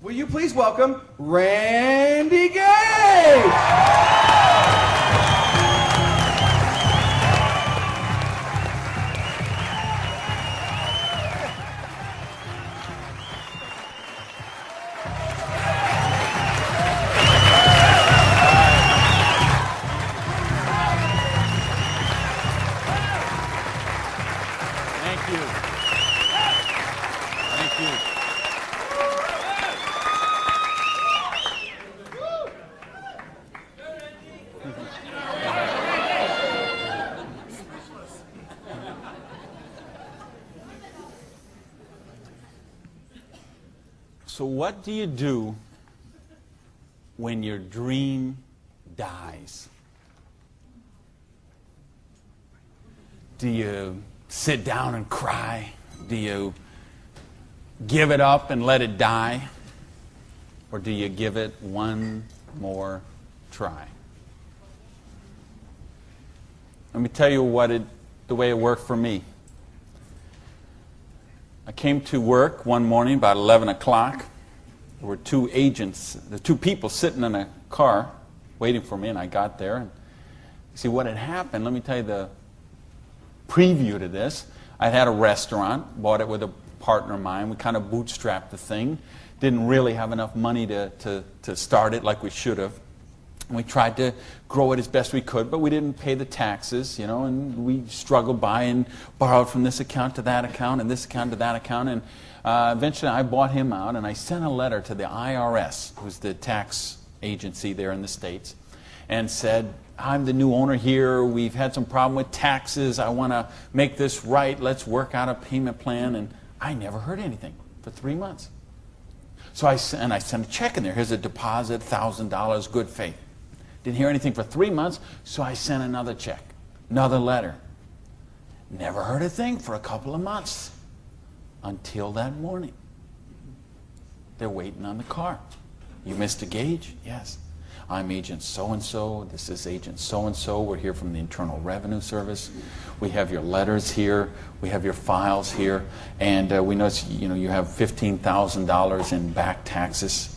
Will you please welcome Randy Gage? Thank you. Thank you. So what do you do when your dream dies? Do you sit down and cry? Do you give it up and let it die? Or do you give it one more try? Let me tell you the way it worked for me. I came to work one morning about 11 o'clock. There were two people sitting in a car waiting for me, and I got there. And see what had happened. Let me tell you the preview to this. I had a restaurant, bought it with a partner of mine. We kind of bootstrapped the thing. Didn't really have enough money to start it like we should have. And we tried to grow it as best we could, but we didn't pay the taxes, and we struggled by and borrowed from this account to that account and this account to that account. And eventually I bought him out, and I sent a letter to the IRS, who's the tax agency there in the States, and said, I'm the new owner here. We've had some problem with taxes. I want to make this right. Let's work out a payment plan. And I never heard anything for 3 months. So I sent a check in there. Here's a deposit, $1,000, good faith. Didn't hear anything for 3 months, so I sent another check, another letter. Never heard a thing for a couple of months until that morning. They're waiting on the car. You Mr. Gage? Yes. I'm Agent so-and-so. This is Agent so-and-so. We're here from the Internal Revenue Service. We have your letters here. We have your files here. And we know you have $15,000 in back taxes.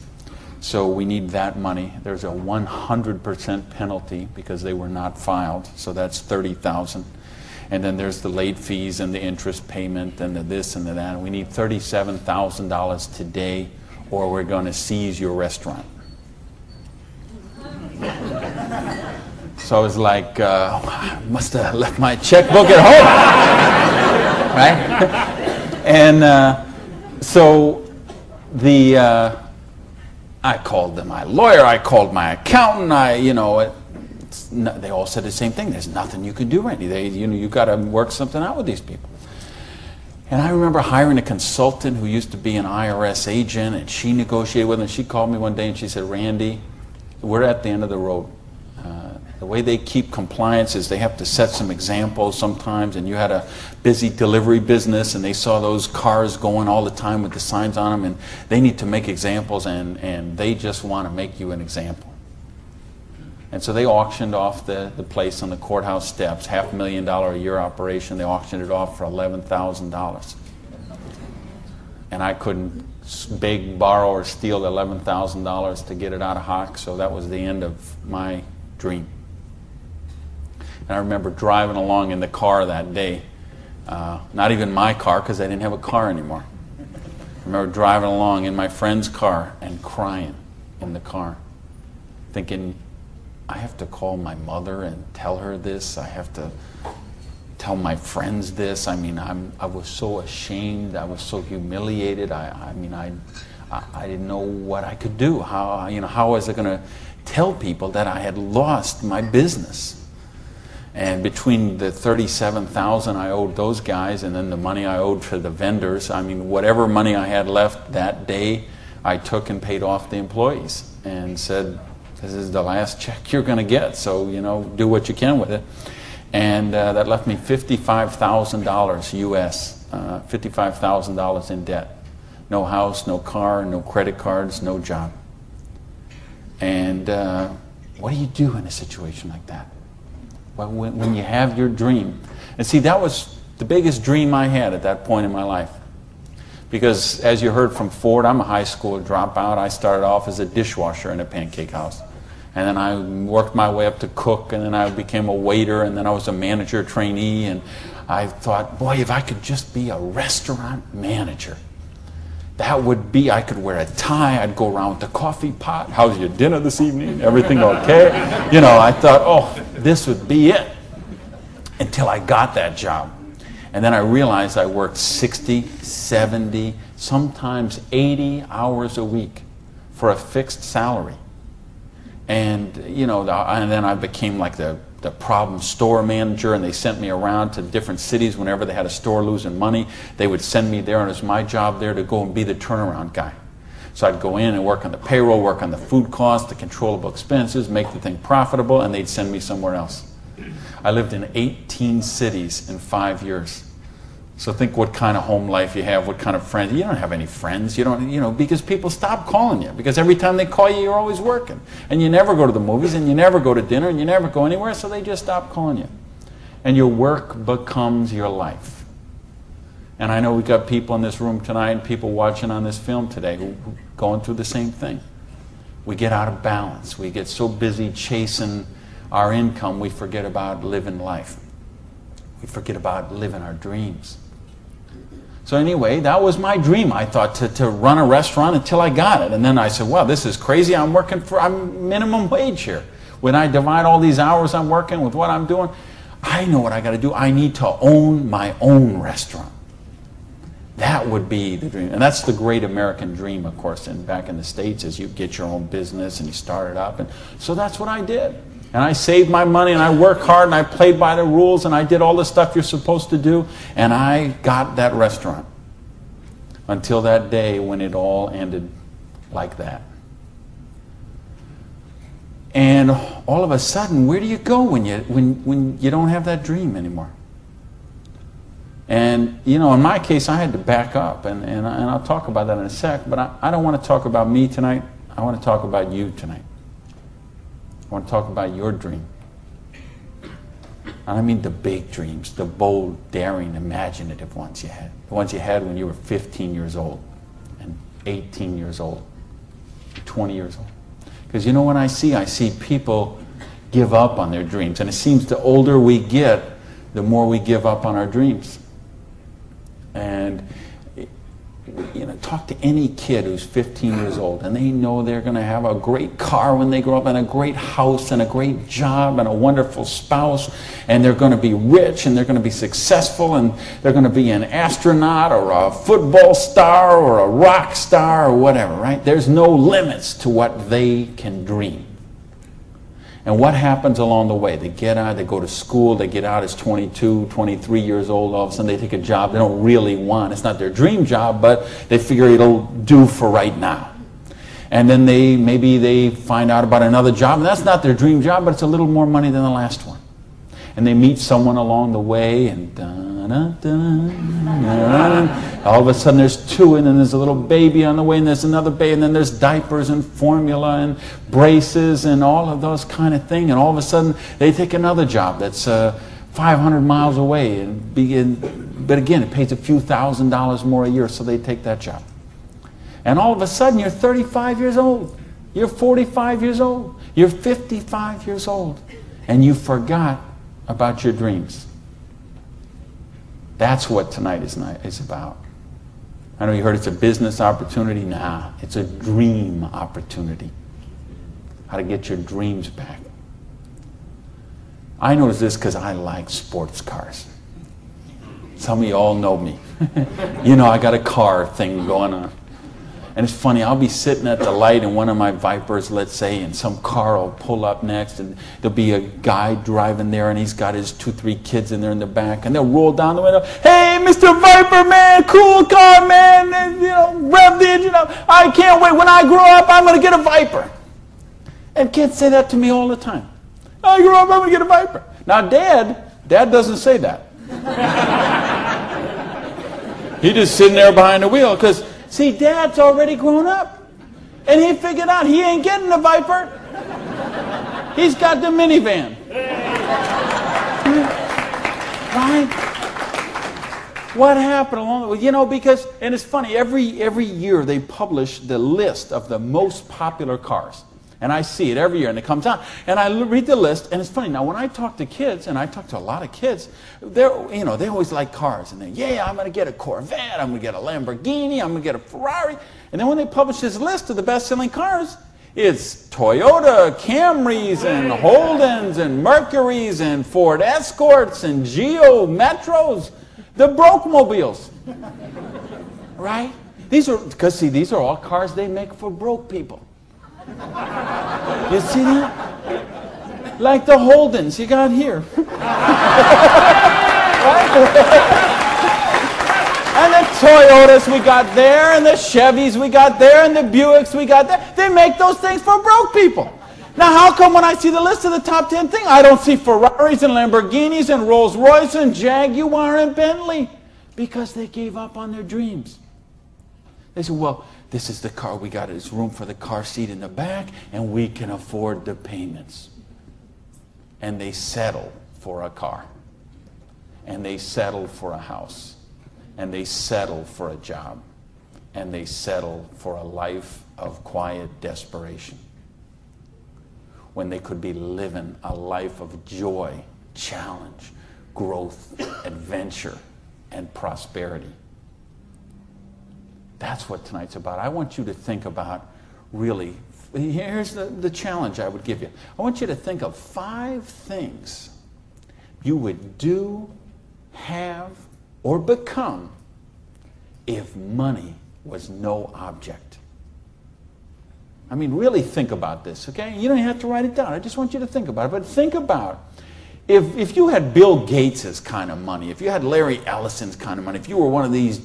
So we need that money. There's a 100% penalty because they were not filed. So that's $30,000. And then there's the late fees and the interest payment and the this and the that. And we need $37,000 today, or we're going to seize your restaurant. So I was like, I must have left my checkbook at home, right? And so I called my lawyer, I called my accountant. They all said the same thing. There's nothing you can do, Randy. You got to work something out with these people. And I remember hiring a consultant who used to be an IRS agent, and she negotiated with him. She called me one day and she said, Randy, we're at the end of the road. The way they keep compliance is they have to set some examples sometimes, and you had a busy delivery business and they saw those cars going all the time with the signs on them, and they need to make examples, and they just want to make you an example. And so they auctioned off the place on the courthouse steps, $500,000 a year operation. They auctioned it off for $11,000. And I couldn't beg, borrow, or steal $11,000 to get it out of hock, so that was the end of my dream. And I remember driving along in the car that day, not even my car because I didn't have a car anymore. I remember driving along in my friend's car and crying in the car, thinking, I have to call my mother and tell her this. I have to tell my friends this. I mean, I was so ashamed. I was so humiliated. I didn't know what I could do. How was I going to tell people that I had lost my business? And between the $37,000 I owed those guys and then the money I owed for the vendors, whatever money I had left that day, I took and paid off the employees and said, this is the last check you're going to get, so do what you can with it. And that left me $55,000 US, $55,000 in debt. No house, no car, no credit cards, no job. And what do you do in a situation like that? Well, when you have your dream. And see, that was the biggest dream I had at that point in my life. Because as you heard from Ford, I'm a high school dropout. I started off as a dishwasher in a pancake house. And then I worked my way up to cook, and then I became a waiter, and then I was a manager trainee. And I thought, boy, if I could just be a restaurant manager, that would be, I could wear a tie, I'd go around with the coffee pot. How's your dinner this evening? Everything okay? You know, I thought, oh, this would be it. Until I got that job. And then I realized I worked 60, 70, sometimes 80 hours a week for a fixed salary. And, you know, and then I became like the problem store manager, and they sent me around to different cities whenever they had a store losing money. They would send me there, and it was my job there to go and be the turnaround guy. So I'd go in and work on the payroll, work on the food costs, the controllable expenses, make the thing profitable, and they'd send me somewhere else. I lived in 18 cities in 5 years. So think what kind of home life you have, what kind of friends. You don't have any friends. You don't, you know, because people stop calling you. Because every time they call you, you're always working. And you never go to the movies, and you never go to dinner, and you never go anywhere, so they just stop calling you. And your work becomes your life. And I know we've got people in this room tonight and people watching on this film today who are going through the same thing. We get out of balance. We get so busy chasing our income, we forget about living life. We forget about living our dreams. So anyway, that was my dream, I thought, to run a restaurant until I got it. And then I said, well, this is crazy. I'm minimum wage here. When I divide all these hours I'm working with what I'm doing, I know what I got to do. I need to own my own restaurant. That would be the dream. And that's the great American dream, of course, and back in the States, is you get your own business and you start it up. And so that's what I did. And I saved my money, and I worked hard, and I played by the rules, and I did all the stuff you're supposed to do, and I got that restaurant. Until that day when it all ended like that. And all of a sudden, where do you go when you don't have that dream anymore? And, you know, in my case, I had to back up, and I'll talk about that in a sec, but I don't want to talk about me tonight. I want to talk about you tonight. I want to talk about your dream. And I mean the big dreams, the bold, daring, imaginative ones you had. The ones you had when you were 15 years old, and 18 years old, 20 years old. Because you know what I see people give up on their dreams. And it seems the older we get, the more we give up on our dreams. And you know, talk to any kid who's 15 years old, and they know they're going to have a great car when they grow up, and a great house, and a great job, and a wonderful spouse, and they're going to be rich, and they're going to be successful, and they're going to be an astronaut, or a football star, or a rock star, or whatever, right? There's no limits to what they can dream. And what happens along the way? They get out, they go to school, they get out as 22, 23 years old, all of a sudden they take a job they don't really want. It's not their dream job, but they figure it'll do for right now. And then maybe they find out about another job, and that's not their dream job, but it's a little more money than the last one. And they meet someone along the way, and all of a sudden there's two, and then there's a little baby on the way, and there's another baby, and then there's diapers and formula and braces and all of those kind of things. And all of a sudden they take another job that's 500 miles away, but again, it pays a few $1,000s more a year, so they take that job. And all of a sudden you're 35 years old, you're 45 years old, you're 55 years old, and you forgot about your dreams. That's what tonight is about. I know you heard it's a business opportunity. Nah, it's a dream opportunity. How to get your dreams back. I noticed this because I like sports cars. Some of you all know me. You know, I got a car thing going on. And it's funny, I'll be sitting at the light in one of my Vipers, let's say, and some car will pull up next, and there'll be a guy driving there, and he's got his 2-3 kids in there in the back, and they'll roll down the window, "Hey, Mr. Viper, man, cool car, man, and, you know, rev the engine up. I can't wait. When I grow up, I'm going to get a Viper." And kids say that to me all the time. "I grow up, I'm going to get a Viper." Now, Dad doesn't say that. He's just sitting there behind the wheel, because see, Dad's already grown up. And he figured out he ain't getting the Viper. He's got the minivan. Right? What happened along the way? You know, because, and it's funny, every year they publish the list of the most popular cars. And I see it every year, and it comes out. And I read the list, and it's funny. Now, when I talk to kids, and I talk to a lot of kids, they always like cars. And I'm going to get a Corvette, I'm going to get a Lamborghini, I'm going to get a Ferrari. And then when they publish this list of the best-selling cars, it's Toyota Camrys and Holdens and Mercurys and Ford Escorts and Geo Metros, the broke mobiles, right? These are all cars they make for broke people. You see that? Like the Holdens you got here. And the Toyotas we got there, and the Chevys we got there, and the Buicks we got there. They make those things for broke people. Now, how come when I see the list of the top 10 things, I don't see Ferraris and Lamborghinis and Rolls Royce and Jaguar and Bentley? Because they gave up on their dreams. They said, well, this is the car we got. There's room for the car seat in the back, and we can afford the payments. And they settle for a car. And they settle for a house. And they settle for a job. And they settle for a life of quiet desperation. When they could be living a life of joy, challenge, growth, adventure, and prosperity. That's what tonight's about. I want you to think about, really, here's the challenge I would give you. I want you to think of 5 things you would do, have, or become if money was no object. I mean, really think about this, okay? You don't have to write it down. I just want you to think about it. But think about, if you had Bill Gates' kind of money, if you had Larry Ellison's kind of money, if you were one of these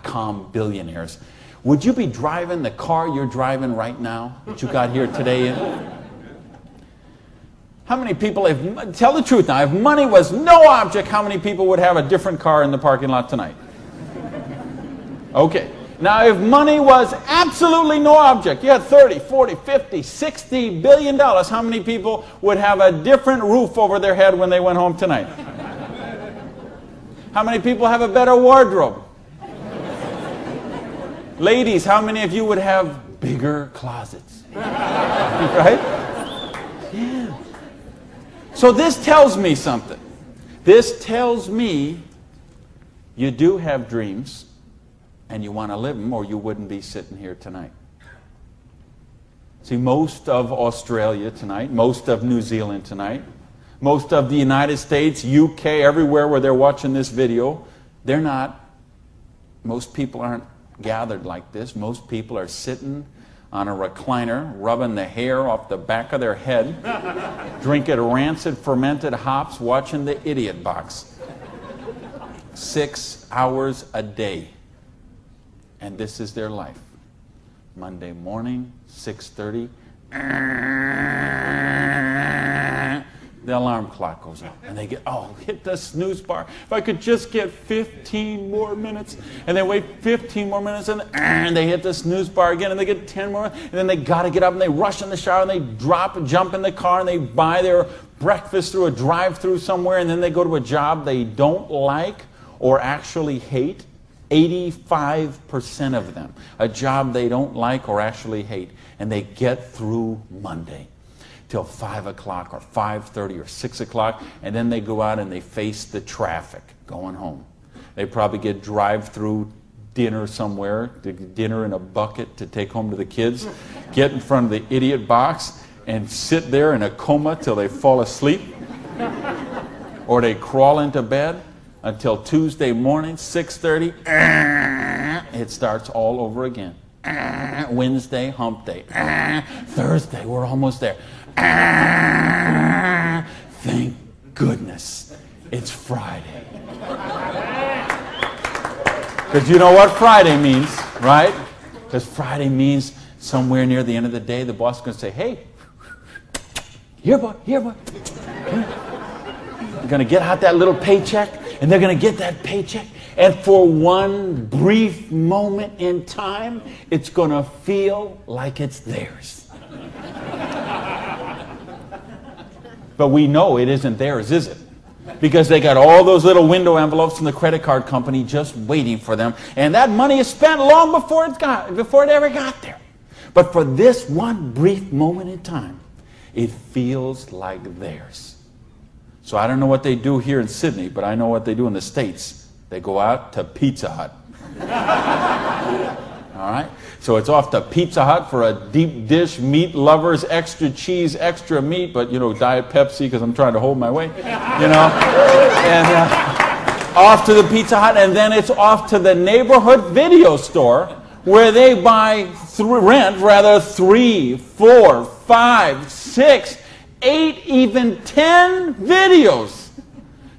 .com billionaires, would you be driving the car you're driving right now that you got here today in? How many people, tell the truth now, if money was no object, how many people would have a different car in the parking lot tonight? Okay. Now, if money was absolutely no object, you had 30, 40, 50, 60 billion dollars, how many people would have a different roof over their head when they went home tonight? How many people have a better wardrobe? Ladies, how many of you would have bigger closets? Right? Yeah. So this tells me something. This tells me you do have dreams. And you want to live them, or you wouldn't be sitting here tonight. See, most of Australia tonight, most of New Zealand tonight, most of the United States, UK, everywhere where they're watching this video, most people aren't gathered like this. Most people are sitting on a recliner, rubbing the hair off the back of their head, drinking rancid fermented hops, watching the Idiot Box. 6 hours a day. And this is their life. Monday morning, 6:30. The alarm clock goes off. And they hit the snooze bar. If I could just get 15 more minutes. And they wait 15 more minutes, and they hit the snooze bar again, and they get 10 more. And then they got to get up, and they rush in the shower, and they jump in the car, and they buy their breakfast through a drive-through somewhere, and then they go to a job they don't like or actually hate. 85% of them, a job they don't like or actually hate, and they get through Monday till 5 o'clock or 5:30 or 6 o'clock, and then they go out and they face the traffic going home. They probably get drive-through dinner somewhere, dinner in a bucket to take home to the kids, get in front of the Idiot Box and sit there in a coma till they fall asleep, or they crawl into bed until Tuesday morning, 6:30, it starts all over again. Wednesday, hump day. Thursday, we're almost there. Thank goodness it's Friday. Because you know what Friday means, right? Because Friday means somewhere near the end of the day, the boss is going to say, hey, here, boy. You're going to get out that little paycheck. And they're going to get that paycheck, and for one brief moment in time, it's going to feel like it's theirs. But we know it isn't theirs, is it? because they got all those little window envelopes from the credit card company just waiting for them. And that money is spent long before it ever got there. But for this one brief moment in time, it feels like theirs. So I don't know what they do here in Sydney, but I know what they do in the States. They go out to Pizza Hut. All right? So it's off to Pizza Hut for a deep dish, meat lovers, extra cheese, extra meat, but, you know, Diet Pepsi because I'm trying to hold my weight, you know. And off to the Pizza Hut, and then it's off to the neighborhood video store where they rent 3, 4, 5, 6, 8, even 10 videos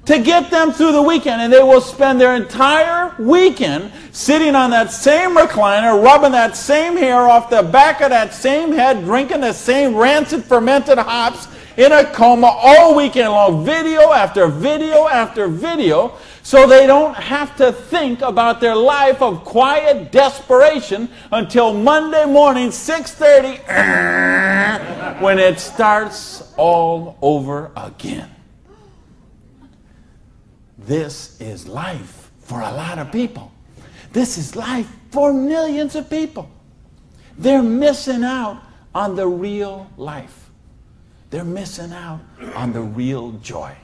to get them through the weekend. And they will spend their entire weekend sitting on that same recliner, rubbing that same hair off the back of that same head, drinking the same rancid fermented hops in a coma all weekend long, video after video after video, so they don't have to think about their life of quiet desperation until Monday morning, 6:30, when it starts all over again. This is life for a lot of people. This is life for millions of people. They're missing out on the real life. They're missing out on the real joy.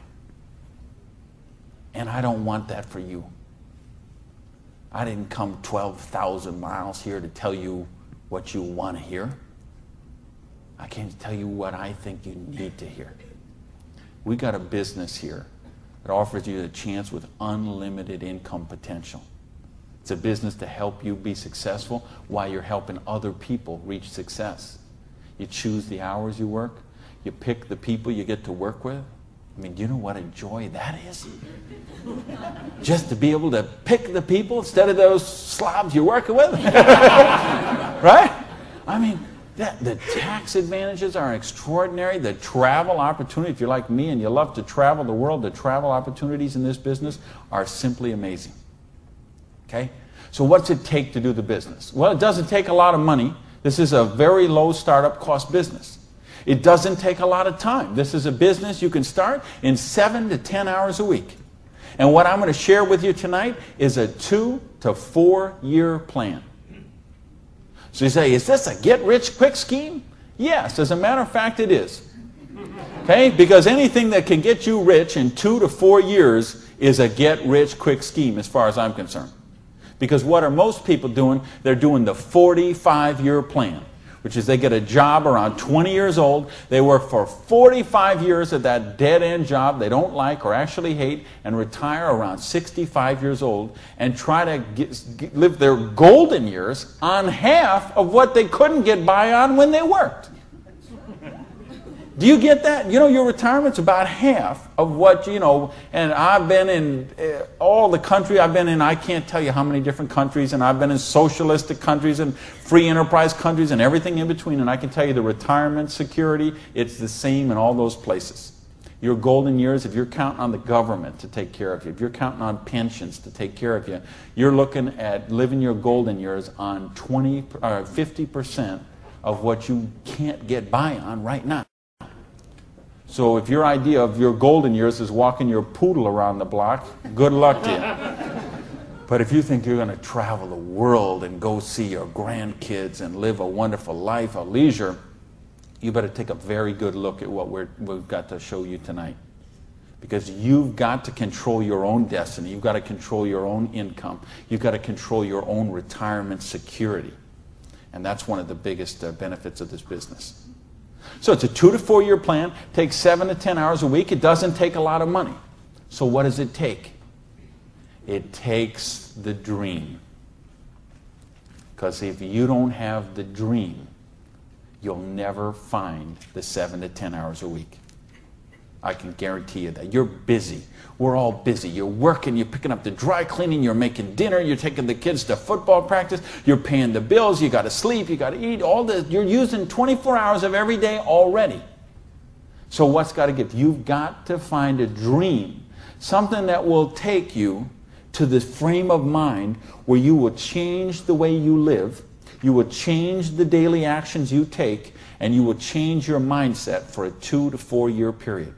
And I don't want that for you. I didn't come 12,000 miles here to tell you what you want to hear. I came to tell you what I think you need to hear. We got a business here that offers you a chance with unlimited income potential. It's a business to help you be successful while you're helping other people reach success. You choose the hours you work. You pick the people you get to work with. I mean, do you know what a joy that is? Just to be able to pick the people instead of those slobs you're working with. Right? I mean, the tax advantages are extraordinary. The travel opportunity, if you're like me and you love to travel the world, the travel opportunities in this business are simply amazing. Okay? So what's it take to do the business? Well, it doesn't take a lot of money. This is a very low startup cost business. It doesn't take a lot of time. This is a business you can start in 7 to 10 hours a week. And what I'm going to share with you tonight is a 2 to 4 year plan. So you say, is this a get-rich-quick scheme? Yes, as a matter of fact, it is. Okay? Because anything that can get you rich in 2 to 4 years is a get-rich-quick scheme as far as I'm concerned. Because what are most people doing? They're doing the 45-year plan, which is they get a job around 20 years old. They work for 45 years at that dead-end job they don't like or actually hate and retire around 65 years old and try to live their golden years on half of what they couldn't get by on when they worked. Do you get that? You know, your retirement's about half of what, you know, and I've been in all the country I've been in, I can't tell you how many different countries, and I've been in socialistic countries and free enterprise countries and everything in between, and I can tell you the retirement security, it's the same in all those places. Your golden years, if you're counting on the government to take care of you, if you're counting on pensions to take care of you, you're looking at living your golden years on 50% of what you can't get by on right now. So if your idea of your golden years is walking your poodle around the block, good luck to you. But if you think you're going to travel the world and go see your grandkids and live a wonderful life of leisure, you better take a very good look at what we've got to show you tonight. Because you've got to control your own destiny. You've got to control your own income. You've got to control your own retirement security. And that's one of the biggest benefits of this business. So it's a 2 to 4 year plan, takes 7 to 10 hours a week. It doesn't take a lot of money. So what does it take? It takes the dream. Because if you don't have the dream, you'll never find the 7 to 10 hours a week. I can guarantee you that. You're busy. We're all busy. You're working, you're picking up the dry cleaning, you're making dinner, you're taking the kids to football practice, you're paying the bills, you got to sleep, you got to eat, all this. You're using 24 hours of every day already. So what's got to give? You've got to find a dream, something that will take you to the frame of mind where you will change the way you live, you will change the daily actions you take, and you will change your mindset for a 2 to 4 year period.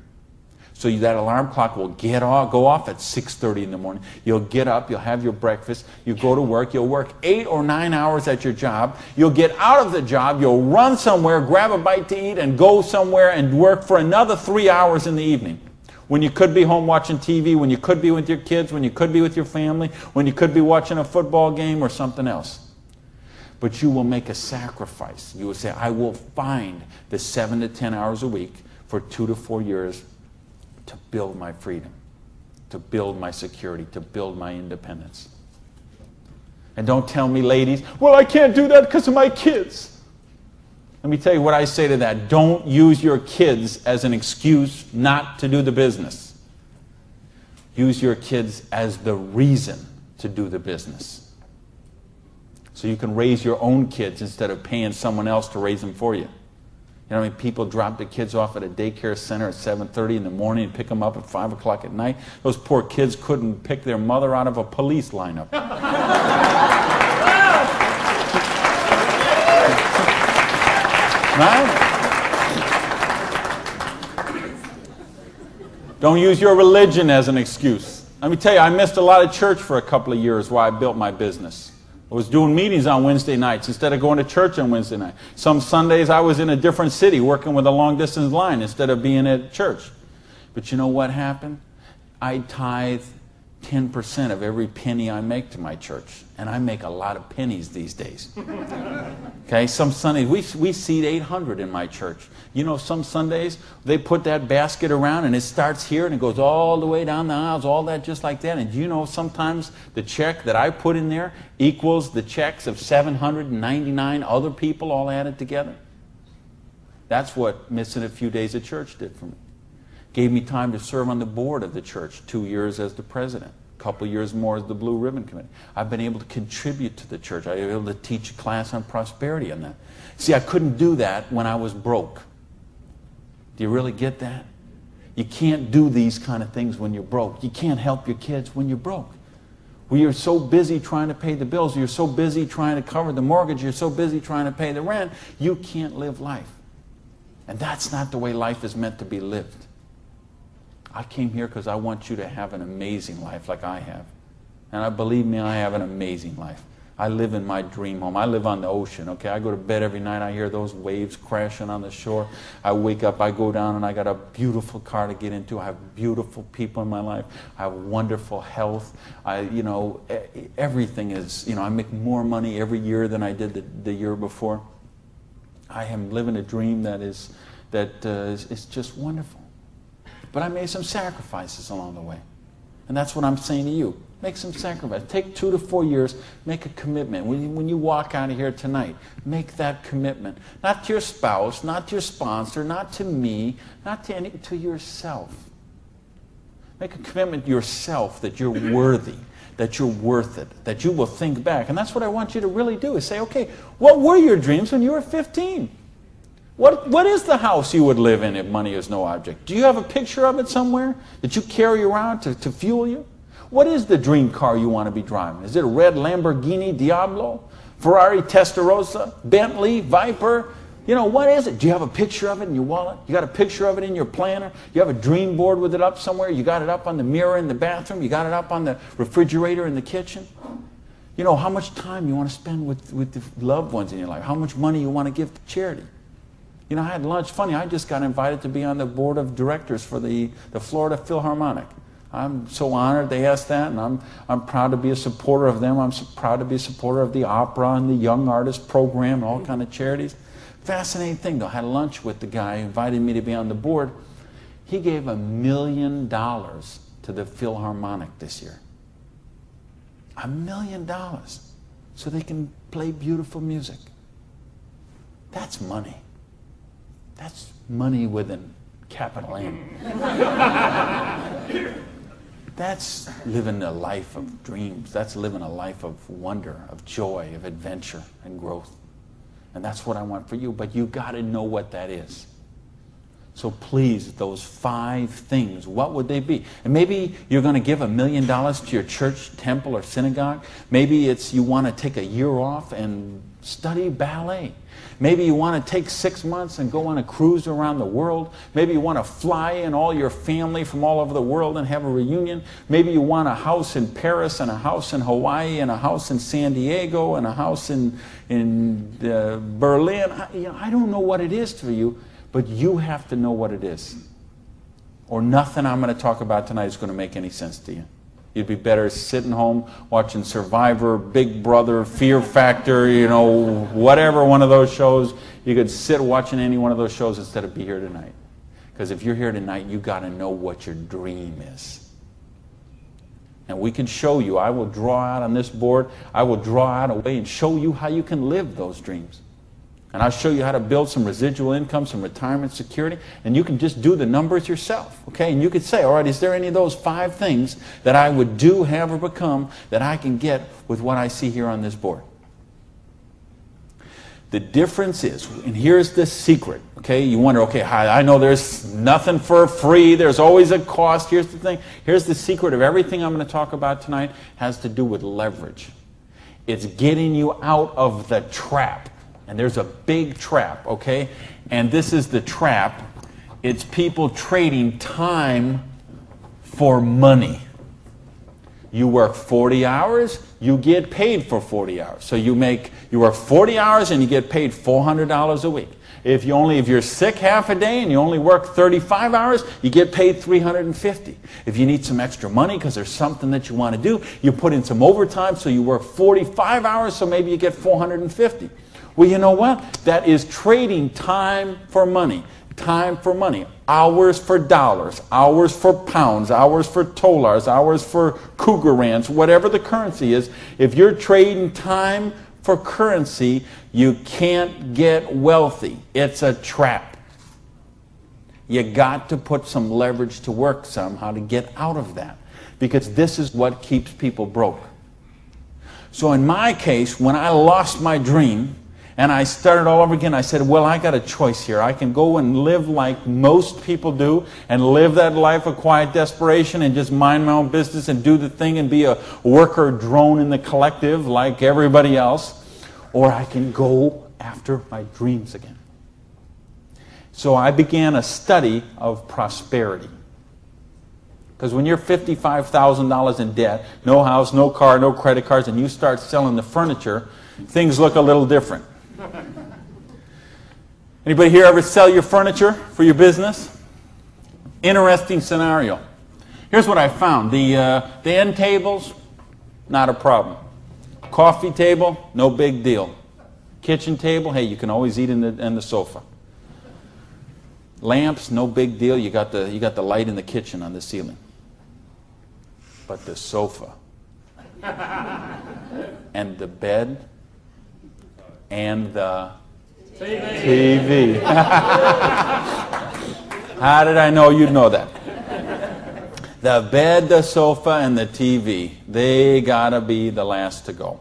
So that alarm clock will go off at 6:30 in the morning. You'll get up, you'll have your breakfast, you go to work, you'll work 8 or 9 hours at your job, you'll get out of the job, you'll run somewhere, grab a bite to eat, and go somewhere and work for another 3 hours in the evening. When you could be home watching TV, when you could be with your kids, when you could be with your family, when you could be watching a football game or something else. But you will make a sacrifice. You will say, I will find the 7 to 10 hours a week for 2 to 4 years to build my freedom, to build my security, to build my independence. And don't tell me, ladies, well, I can't do that because of my kids. Let me tell you what I say to that. Don't use your kids as an excuse not to do the business. Use your kids as the reason to do the business. So you can raise your own kids instead of paying someone else to raise them for you. You know how many people drop their kids off at a daycare center at 7:30 in the morning and pick them up at 5 o'clock at night? Those poor kids couldn't pick their mother out of a police lineup. Right? Don't use your religion as an excuse. Let me tell you, I missed a lot of church for a couple of years while I built my business. I was doing meetings on Wednesday nights instead of going to church on Wednesday night. Some Sundays I was in a different city working with a long-distance line instead of being at church. But you know what happened? I tithe 10% of every penny I make to my church. And I make a lot of pennies these days. Okay, some Sundays, we seat 800 in my church. You know, some Sundays, they put that basket around and it starts here and it goes all the way down the aisles, all that just like that. And you know, sometimes the check that I put in there equals the checks of 799 other people all added together. That's what missing a few days of church did for me. Gave me time to serve on the board of the church, 2 years as the president, a couple years more as the Blue Ribbon Committee. I've been able to contribute to the church. I've been able to teach a class on prosperity on that. See, I couldn't do that when I was broke. Do you really get that? You can't do these kind of things when you're broke. You can't help your kids when you're broke. When you're so busy trying to pay the bills, you're so busy trying to cover the mortgage, you're so busy trying to pay the rent, you can't live life. And that's not the way life is meant to be lived. I came here because I want you to have an amazing life like I have. And believe me, I have an amazing life. I live in my dream home. I live on the ocean, okay? I go to bed every night. I hear those waves crashing on the shore. I wake up, I go down, and I got a beautiful car to get into. I have beautiful people in my life. I have wonderful health. Everything is, I make more money every year than I did the year before. I am living a dream that is just wonderful. But I made some sacrifices along the way. And that's what I'm saying to you. Make some sacrifices. Take 2 to 4 years. Make a commitment. When you walk out of here tonight, make that commitment. Not to your spouse, not to your sponsor, not to me, not to yourself. Make a commitment to yourself that you're worthy, that you're worth it, that you will think back. And that's what I want you to really do, is say, okay, what were your dreams when you were 15? What is the house you would live in if money is no object? Do you have a picture of it somewhere that you carry around to fuel you? What is the dream car you want to be driving? Is it a red Lamborghini Diablo? Ferrari Testarossa? Bentley? Viper? What is it? Do you have a picture of it in your wallet? You got a picture of it in your planner? You have a dream board with it up somewhere? You got it up on the mirror in the bathroom? You got it up on the refrigerator in the kitchen? How much time you want to spend with the loved ones in your life? How much money you want to give to charity? I had lunch. Funny, I just got invited to be on the board of directors for the Florida Philharmonic. I'm so honored they asked that, and I'm proud to be a supporter of them. I'm so proud to be a supporter of the opera and the Young Artist Program and all kind of charities. Fascinating thing, though. I had lunch with the guy who invited me to be on the board. He gave $1 million to the Philharmonic this year. $1 million. So they can play beautiful music. That's money. That's money with a capital M. That's living a life of dreams. That's living a life of wonder, of joy, of adventure and growth. And that's what I want for you. But you got to know what that is. So please, those 5 things, what would they be? And maybe you're going to give $1 million to your church, temple, or synagogue. Maybe it's you want to take a year off and Study ballet. Maybe you want to take 6 months and go on a cruise around the world. Maybe you want to fly in all your family from all over the world and have a reunion. Maybe you want a house in Paris and a house in Hawaii and a house in San Diego and a house in Berlin. I don't know what it is for you, but you have to know what it is. Or nothing I'm going to talk about tonight is going to make any sense to you. You'd be better sitting home watching Survivor, Big Brother, Fear Factor, whatever one of those shows. You could sit watching any one of those shows instead of be here tonight. Because if you're here tonight, you got to know what your dream is. And we can show you. I will draw out on this board. I will draw out a way and show you how you can live those dreams. And I'll show you how to build some residual income, some retirement security, and you can just do the numbers yourself, okay? And you could say, all right, is there any of those 5 things that I would do, have, or become that I can get with what I see here on this board? The difference is, and here's the secret, okay? You wonder, okay, I know there's nothing for free. There's always a cost. Here's the thing. Here's the secret of everything I'm going to talk about tonight has to do with leverage. It's getting you out of the trap. And there's a big trap, okay? And this is the trap. It's people trading time for money. You work 40 hours, you get paid for 40 hours. So you work 40 hours and you get paid $400 a week. If you're sick half a day and you only work 35 hours, you get paid $350. If you need some extra money because there's something that you want to do, you put in some overtime, so you work 45 hours, so maybe you get $450. Well, you know what? That is trading time for money. Time for money. Hours for dollars. Hours for pounds. Hours for dollars. Hours for cougar rands. Whatever the currency is. If you're trading time for currency, you can't get wealthy. It's a trap. You got to put some leverage to work somehow to get out of that. Because this is what keeps people broke. So in my case, when I lost my dream, and I started all over again, I said, well, I got a choice here. I can go and live like most people do and live that life of quiet desperation and just mind my own business and do the thing and be a worker drone in the collective like everybody else. Or I can go after my dreams again. So I began a study of prosperity. Because when you're $55,000 in debt, no house, no car, no credit cards, and you start selling the furniture, things look a little different. Anybody here ever sell your furniture for your business? Interesting scenario. Here's what I found. The end tables, not a problem. Coffee table, no big deal. Kitchen table, hey, you can always eat in the sofa. Lamps, no big deal. You got the light in the kitchen on the ceiling. But the sofa and the bed and the TV. How did I know you'd know that? The bed, the sofa, and the TV, they gotta be the last to go.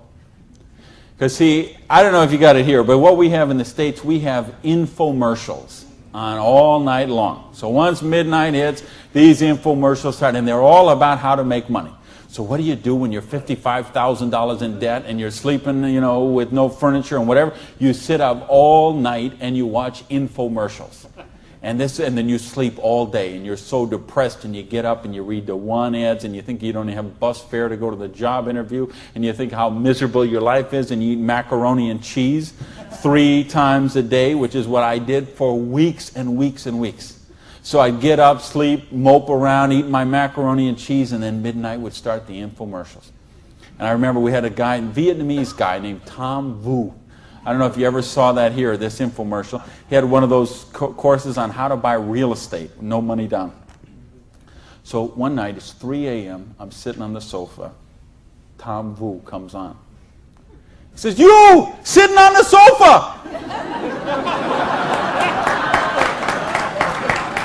Because see, I don't know if you got it here, but what we have in the States, we have infomercials on all night long. So once midnight hits, these infomercials start, and they're all about how to make money. So what do you do when you're $55,000 in debt and you're sleeping, with no furniture and whatever? You sit up all night and you watch infomercials. And then you sleep all day and you're so depressed, and you get up and you read the one ads and you think you don't have bus fare to go to the job interview, and you think how miserable your life is, and you eat macaroni and cheese 3 times a day, which is what I did for weeks and weeks and weeks. So I'd get up, sleep, mope around, eat my macaroni and cheese, and then midnight would start the infomercials. And I remember we had a Vietnamese guy named Tom Vu. I don't know if you ever saw that here, this infomercial. He had one of those courses on how to buy real estate, no money down. So one night, it's 3 a.m., I'm sitting on the sofa. Tom Vu comes on. He says, "You, sitting on the sofa!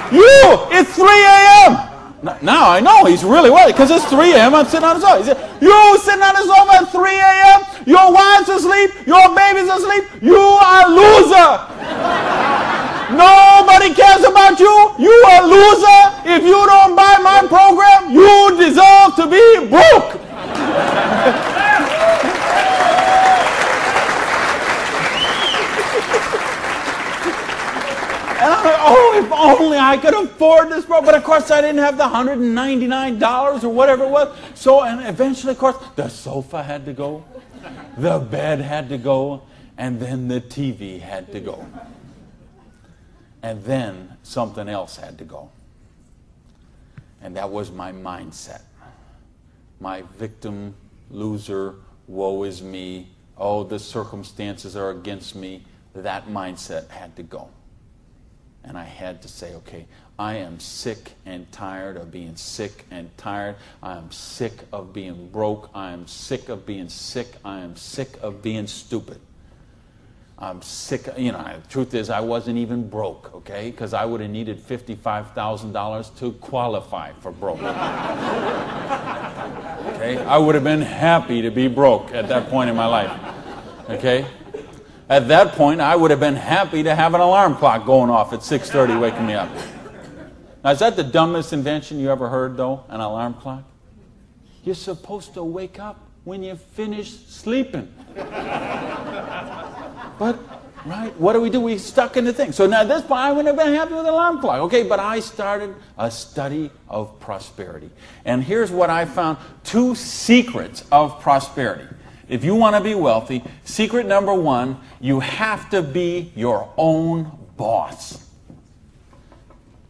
You, it's 3 a.m. Now I know he's really worried, because it's 3 a.m. I'm sitting on the sofa. He said, "You sitting on the sofa at 3 a.m. Your wife's asleep. Your baby's asleep. You are a loser. Nobody cares about you. You are a loser. If you don't buy my program, you deserve to be broke." Oh, if only I could afford this, bro. But of course I didn't have the $199 or whatever it was. So, and eventually, of course, the sofa had to go, the bed had to go, and then the TV had to go. And then something else had to go. And that was my mindset. My victim, loser, woe is me, oh, the circumstances are against me. That mindset had to go. And I had to say, okay, I am sick and tired of being sick and tired. I am sick of being broke. I am sick of being sick. I am sick of being stupid. I'm sick, you know, the truth is I wasn't even broke, okay? Because I would have needed $55,000 to qualify for broke. Okay? I would have been happy to be broke at that point in my life, okay? At that point, I would have been happy to have an alarm clock going off at 6:30 waking me up. Now, is that the dumbest invention you ever heard, though, an alarm clock? You're supposed to wake up when you finish sleeping. But, right, what do? We stuck in the thing. So now at this point, I wouldn't have been happy with an alarm clock. Okay, but I started a study of prosperity. And here's what I found. 2 secrets of prosperity. If you want to be wealthy, secret number 1, you have to be your own boss.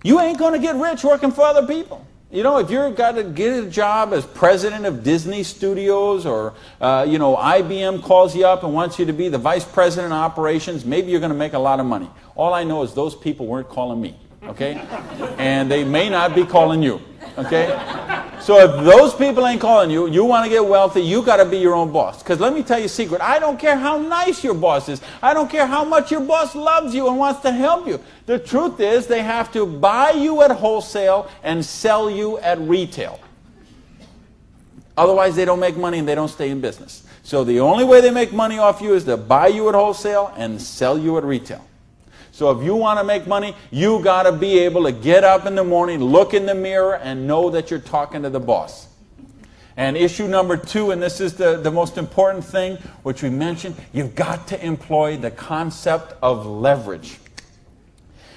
You ain't going to get rich working for other people. You know, if you've got to get a job as president of Disney Studios or, you know, IBM calls you up and wants you to be the vice president of operations, maybe you're going to make a lot of money. All I know is those people weren't calling me, okay? And they may not be calling you, okay? So if those people ain't calling you, you want to get wealthy, you got to be your own boss. Because let me tell you a secret. I don't care how nice your boss is. I don't care how much your boss loves you and wants to help you. The truth is they have to buy you at wholesale and sell you at retail. Otherwise, they don't make money and they don't stay in business. So the only way they make money off you is to buy you at wholesale and sell you at retail. So if you want to make money, you got to be able to get up in the morning, look in the mirror, and know that you're talking to the boss. And issue number 2, and this is the most important thing, which we mentioned, you've got to employ the concept of leverage.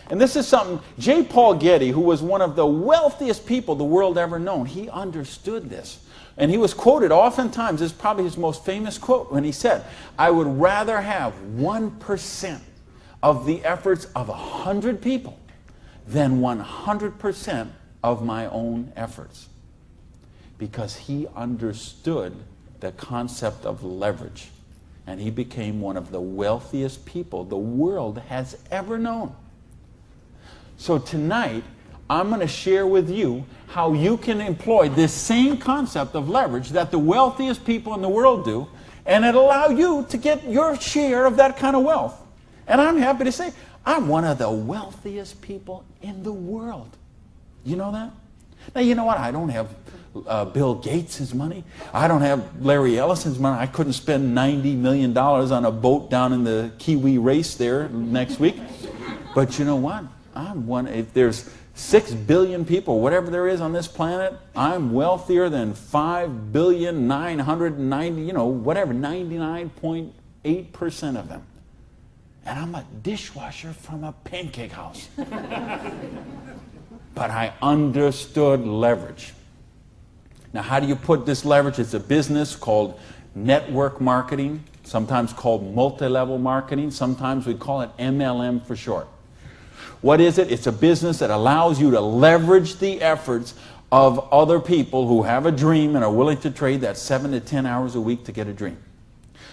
And this is something, J. Paul Getty, who was one of the wealthiest people the world ever known, he understood this. And he was quoted oftentimes, this is probably his most famous quote, when he said, I would rather have 1% of the efforts of 100 people than 100% of my own efforts. Because he understood the concept of leverage. And he became one of the wealthiest people the world has ever known. So tonight, I'm going to share with you how you can employ this same concept of leverage that the wealthiest people in the world do, and it'll allow you to get your share of that kind of wealth. And I'm happy to say, I'm one of the wealthiest people in the world. You know that? Now, you know what? I don't have Bill Gates' money. I don't have Larry Ellison's money. I couldn't spend $90 million on a boat down in the Kiwi race there next week. But you know what? I'm one. If there's 6 billion people, whatever there is on this planet, I'm wealthier than 5,990,000, you know, whatever, 99.8% of them. And I'm a dishwasher from a pancake house. But I understood leverage. Now, how do you put this leverage? It's a business called network marketing, sometimes called multi-level marketing. Sometimes we call it MLM for short. What is it? It's a business that allows you to leverage the efforts of other people who have a dream and are willing to trade that 7 to 10 hours a week to get a dream.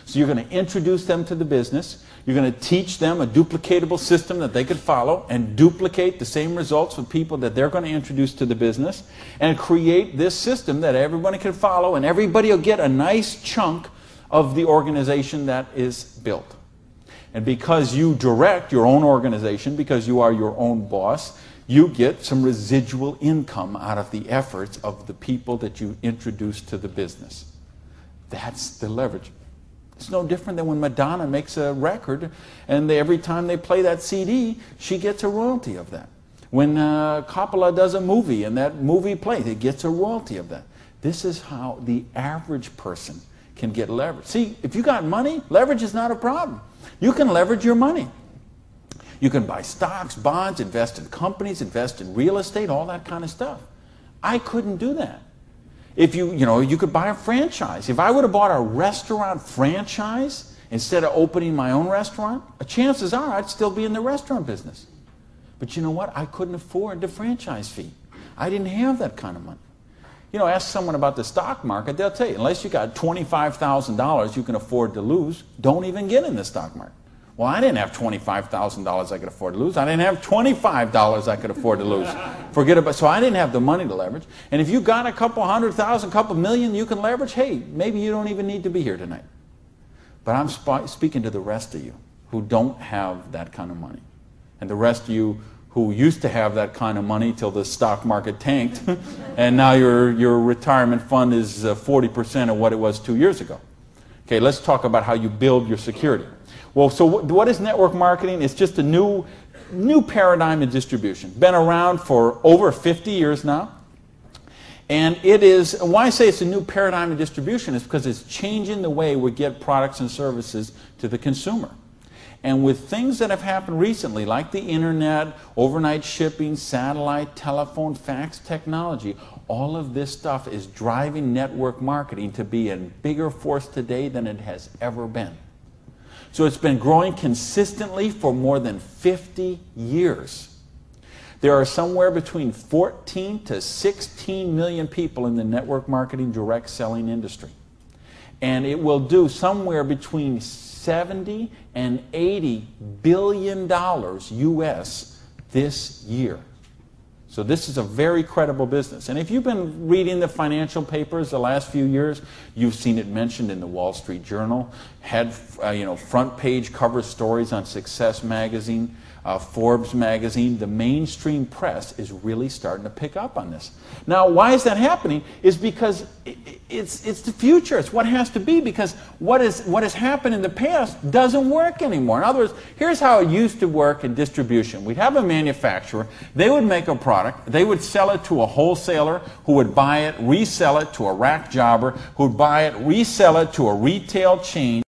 So you're going to introduce them to the business. You're going to teach them a duplicatable system that they could follow and duplicate the same results with people that they're going to introduce to the business and create this system that everybody can follow, and everybody will get a nice chunk of the organization that is built. And because you direct your own organization, because you are your own boss, you get some residual income out of the efforts of the people that you introduce to the business. That's the leverage. It's no different than when Madonna makes a record and every time they play that CD, she gets a royalty of that. When Coppola does a movie and that movie plays, it gets a royalty of that. This is how the average person can get leverage. See, if you got money, leverage is not a problem. You can leverage your money. You can buy stocks, bonds, invest in companies, invest in real estate, all that kind of stuff. I couldn't do that. If you could buy a franchise. If I would have bought a restaurant franchise instead of opening my own restaurant, chances are I'd still be in the restaurant business. But you know what? I couldn't afford the franchise fee. I didn't have that kind of money. Ask someone about the stock market, they'll tell you, unless you got $25,000 you can afford to lose, don't even get in the stock market. Well, I didn't have $25,000 I could afford to lose. I didn't have $25 I could afford to lose. So I didn't have the money to leverage. And if you got a couple $100,000, couple million you can leverage, hey, maybe you don't even need to be here tonight. But I'm speaking to the rest of you who don't have that kind of money. And the rest of you who used to have that kind of money till the stock market tanked, and now your retirement fund is 40% of what it was 2 years ago. Okay, let's talk about how you build your security. Well, so what is network marketing? It's just a new paradigm in distribution. Been around for over 50 years now. And it is, why I say it's a new paradigm in distribution is because it's changing the way we get products and services to the consumer. And with things that have happened recently, like the internet, overnight shipping, satellite, telephone, fax technology, all of this stuff is driving network marketing to be a bigger force today than it has ever been. So it's been growing consistently for more than 50 years. There are somewhere between 14 to 16 million people in the network marketing direct selling industry. And it will do somewhere between 70 and 80 billion dollars US this year. So this is a very credible business. And if you've been reading the financial papers the last few years, you've seen it mentioned in the Wall Street Journal, had front page cover stories on Success magazine, Forbes magazine. The mainstream press is really starting to pick up on this. Now, why is that happening? Is because it's the future. It's what has to be, because what has happened in the past doesn't work anymore. In other words, here's how it used to work in distribution. We'd have a manufacturer. They would make a product. They would sell it to a wholesaler who would buy it, resell it to a rack jobber who would buy it, resell it to a retail chain.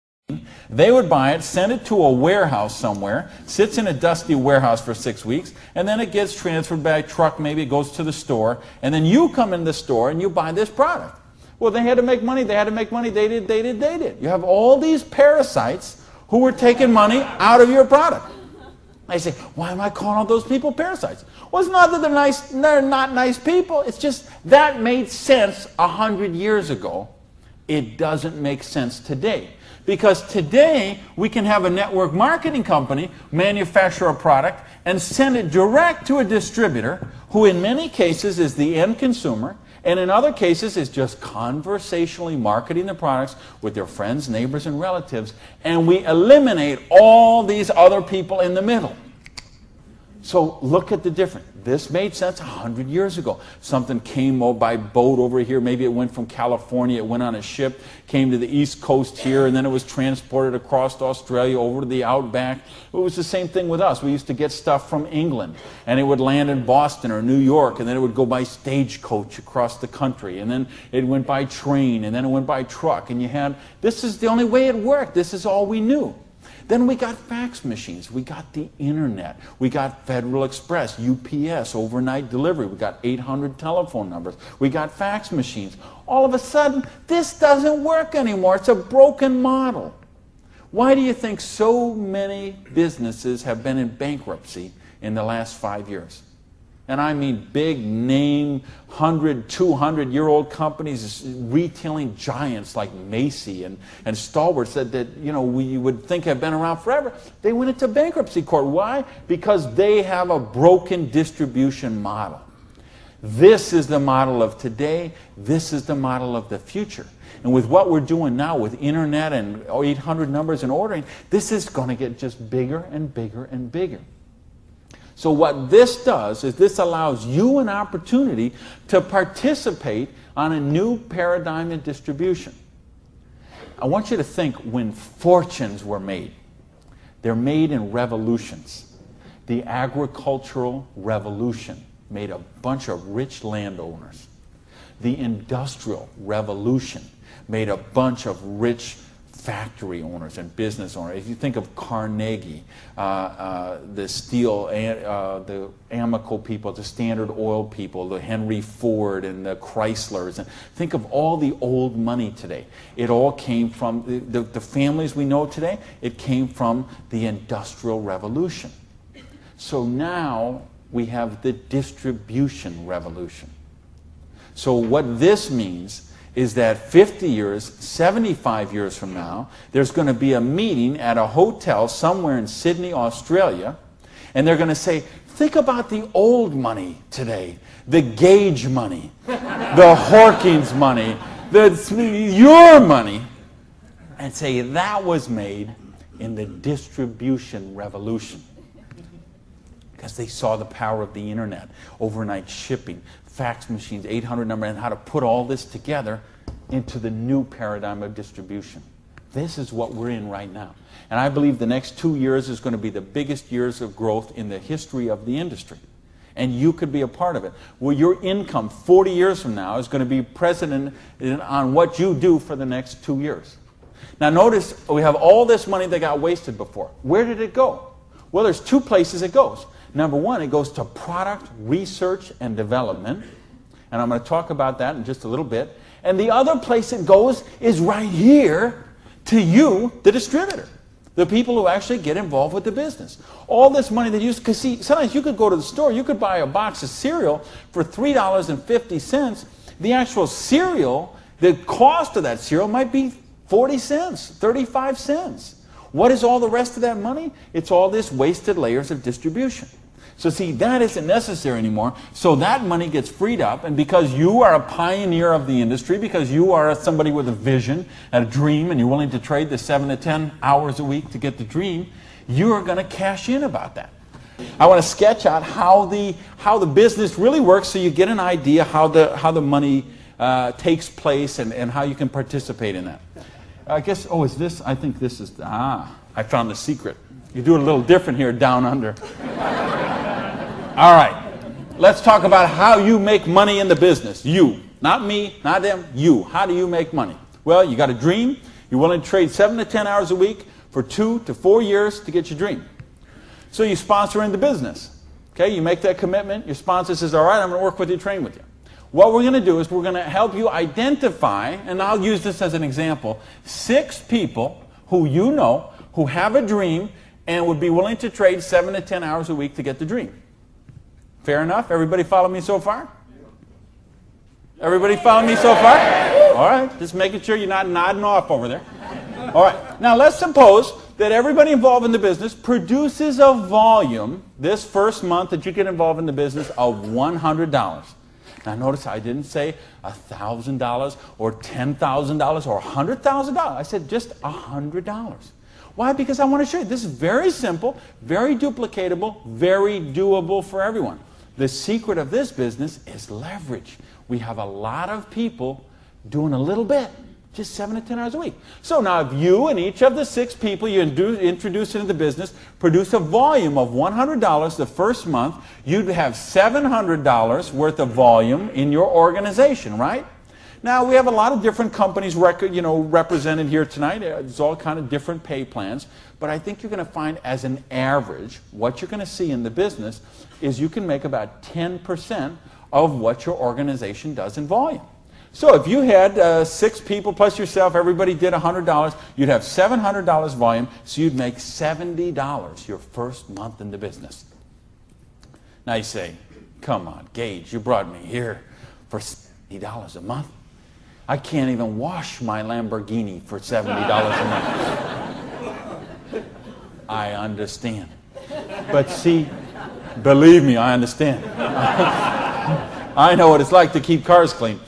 They would buy it, send it to a warehouse somewhere, sits in a dusty warehouse for 6 weeks, and then it gets transferred by truck, maybe it goes to the store, and then you come in the store and you buy this product. Well, they had to make money, they did. You have all these parasites who were taking money out of your product. I say, why am I calling all those people parasites? Well, it's not that they're not nice people, it's just that made sense 100 years ago. It doesn't make sense today. Because today, we can have a network marketing company manufacture a product and send it direct to a distributor who in many cases is the end consumer, and in other cases is just conversationally marketing the products with their friends, neighbors, and relatives, and we eliminate all these other people in the middle. So look at the difference. This made sense 100 years ago. Something came by boat over here. Maybe it went from California, it went on a ship, came to the East Coast here, and then it was transported across to Australia, over to the outback. It was the same thing with us. We used to get stuff from England, and it would land in Boston or New York, and then it would go by stagecoach across the country, and then it went by train, and then it went by truck, and this is the only way it worked. This is all we knew. Then we got fax machines, we got the internet, we got Federal Express, UPS, overnight delivery, we got 800 telephone numbers, we got fax machines. All of a sudden, this doesn't work anymore. It's a broken model. Why do you think so many businesses have been in bankruptcy in the last 5 years? And I mean big name, 100, 200-year-old companies, retailing giants like Macy and Stalwarts that we would think have been around forever. They went into bankruptcy court. Why? Because they have a broken distribution model. This is the model of today. This is the model of the future. And with what we're doing now with internet and 800 numbers and ordering, this is going to get just bigger and bigger and bigger. So what this does is this allows you an opportunity to participate on a new paradigm in distribution. I want you to think when fortunes were made. They're made in revolutions. The agricultural revolution made a bunch of rich landowners. The industrial revolution made a bunch of rich factory owners and business owners. If you think of Carnegie, the steel, the Amoco people, the Standard Oil people, the Henry Ford and the Chryslers, and think of all the old money today. It all came from the families we know today. It came from the Industrial Revolution. So now we have the distribution revolution. So what this means is that 50 years, 75 years from now, there's going to be a meeting at a hotel somewhere in Sydney, Australia, and they're going to say, think about the old money today, the Gage money, the Hawkins money, your money, and say that was made in the distribution revolution. Because they saw the power of the internet, overnight shipping, fax machines, 800 number, and how to put all this together into the new paradigm of distribution. This is what we're in right now. And I believe the next 2 years is going to be the biggest years of growth in the history of the industry. And you could be a part of it. Well, your income 40 years from now is going to be present on what you do for the next 2 years. Now notice, we have all this money that got wasted before. Where did it go? Well, there's two places it goes. Number one, it goes to product research and development. And I'm going to talk about that in just a little bit. And the other place it goes is right here to you, the distributor. The people who actually get involved with the business. All this money that you use, because see, sometimes you could go to the store, you could buy a box of cereal for $3.50. The actual cereal, the cost of that cereal might be 40 cents, 35 cents. What is all the rest of that money? It's all this wasted layers of distribution. So see, that isn't necessary anymore. So that money gets freed up, and because you are a pioneer of the industry, because you are somebody with a vision and a dream, and you're willing to trade the 7 to 10 hours a week to get the dream, you are going to cash in about that. I want to sketch out how the business really works, so you get an idea how the money takes place and how you can participate in that. I guess, is this? I think this is, I found the secret. You do it a little different here down under. All right, let's talk about how you make money in the business. You, not me, not them, you. How do you make money? Well, you got a dream. You're willing to trade 7 to 10 hours a week for 2 to 4 years to get your dream. So you sponsor in the business. Okay, you make that commitment. Your sponsor says, all right, I'm going to work with you, train with you. What we're going to do is we're going to help you identify, and I'll use this as an example, 6 people who you know who have a dream and would be willing to trade 7 to 10 hours a week to get the dream. Fair enough? Everybody follow me so far? Everybody follow me so far? All right, just making sure you're not nodding off over there. All right, now let's suppose that everybody involved in the business produces a volume this first month that you get involved in the business of $100. Now notice I didn't say $1,000 or $10,000 or $100,000. I said just $100. Why? Because I want to show you this is very simple, very duplicatable, very doable for everyone. The secret of this business is leverage. We have a lot of people doing a little bit, just 7 to 10 hours a week. So now if you and each of the 6 people you introduce into the business produce a volume of $100 the first month, you'd have $700 worth of volume in your organization, right? Now, we have a lot of different companies represented here tonight. There's all kind of different pay plans. But I think you're going to find, as an average, what you're going to see in the business is you can make about 10% of what your organization does in volume. So if you had 6 people plus yourself, everybody did $100, you'd have $700 volume, so you'd make $70 your first month in the business. Now you say, come on, Gage, you brought me here for $70 a month. I can't even wash my Lamborghini for $70 a month. I understand. But see, believe me, I understand. I know what it's like to keep cars clean.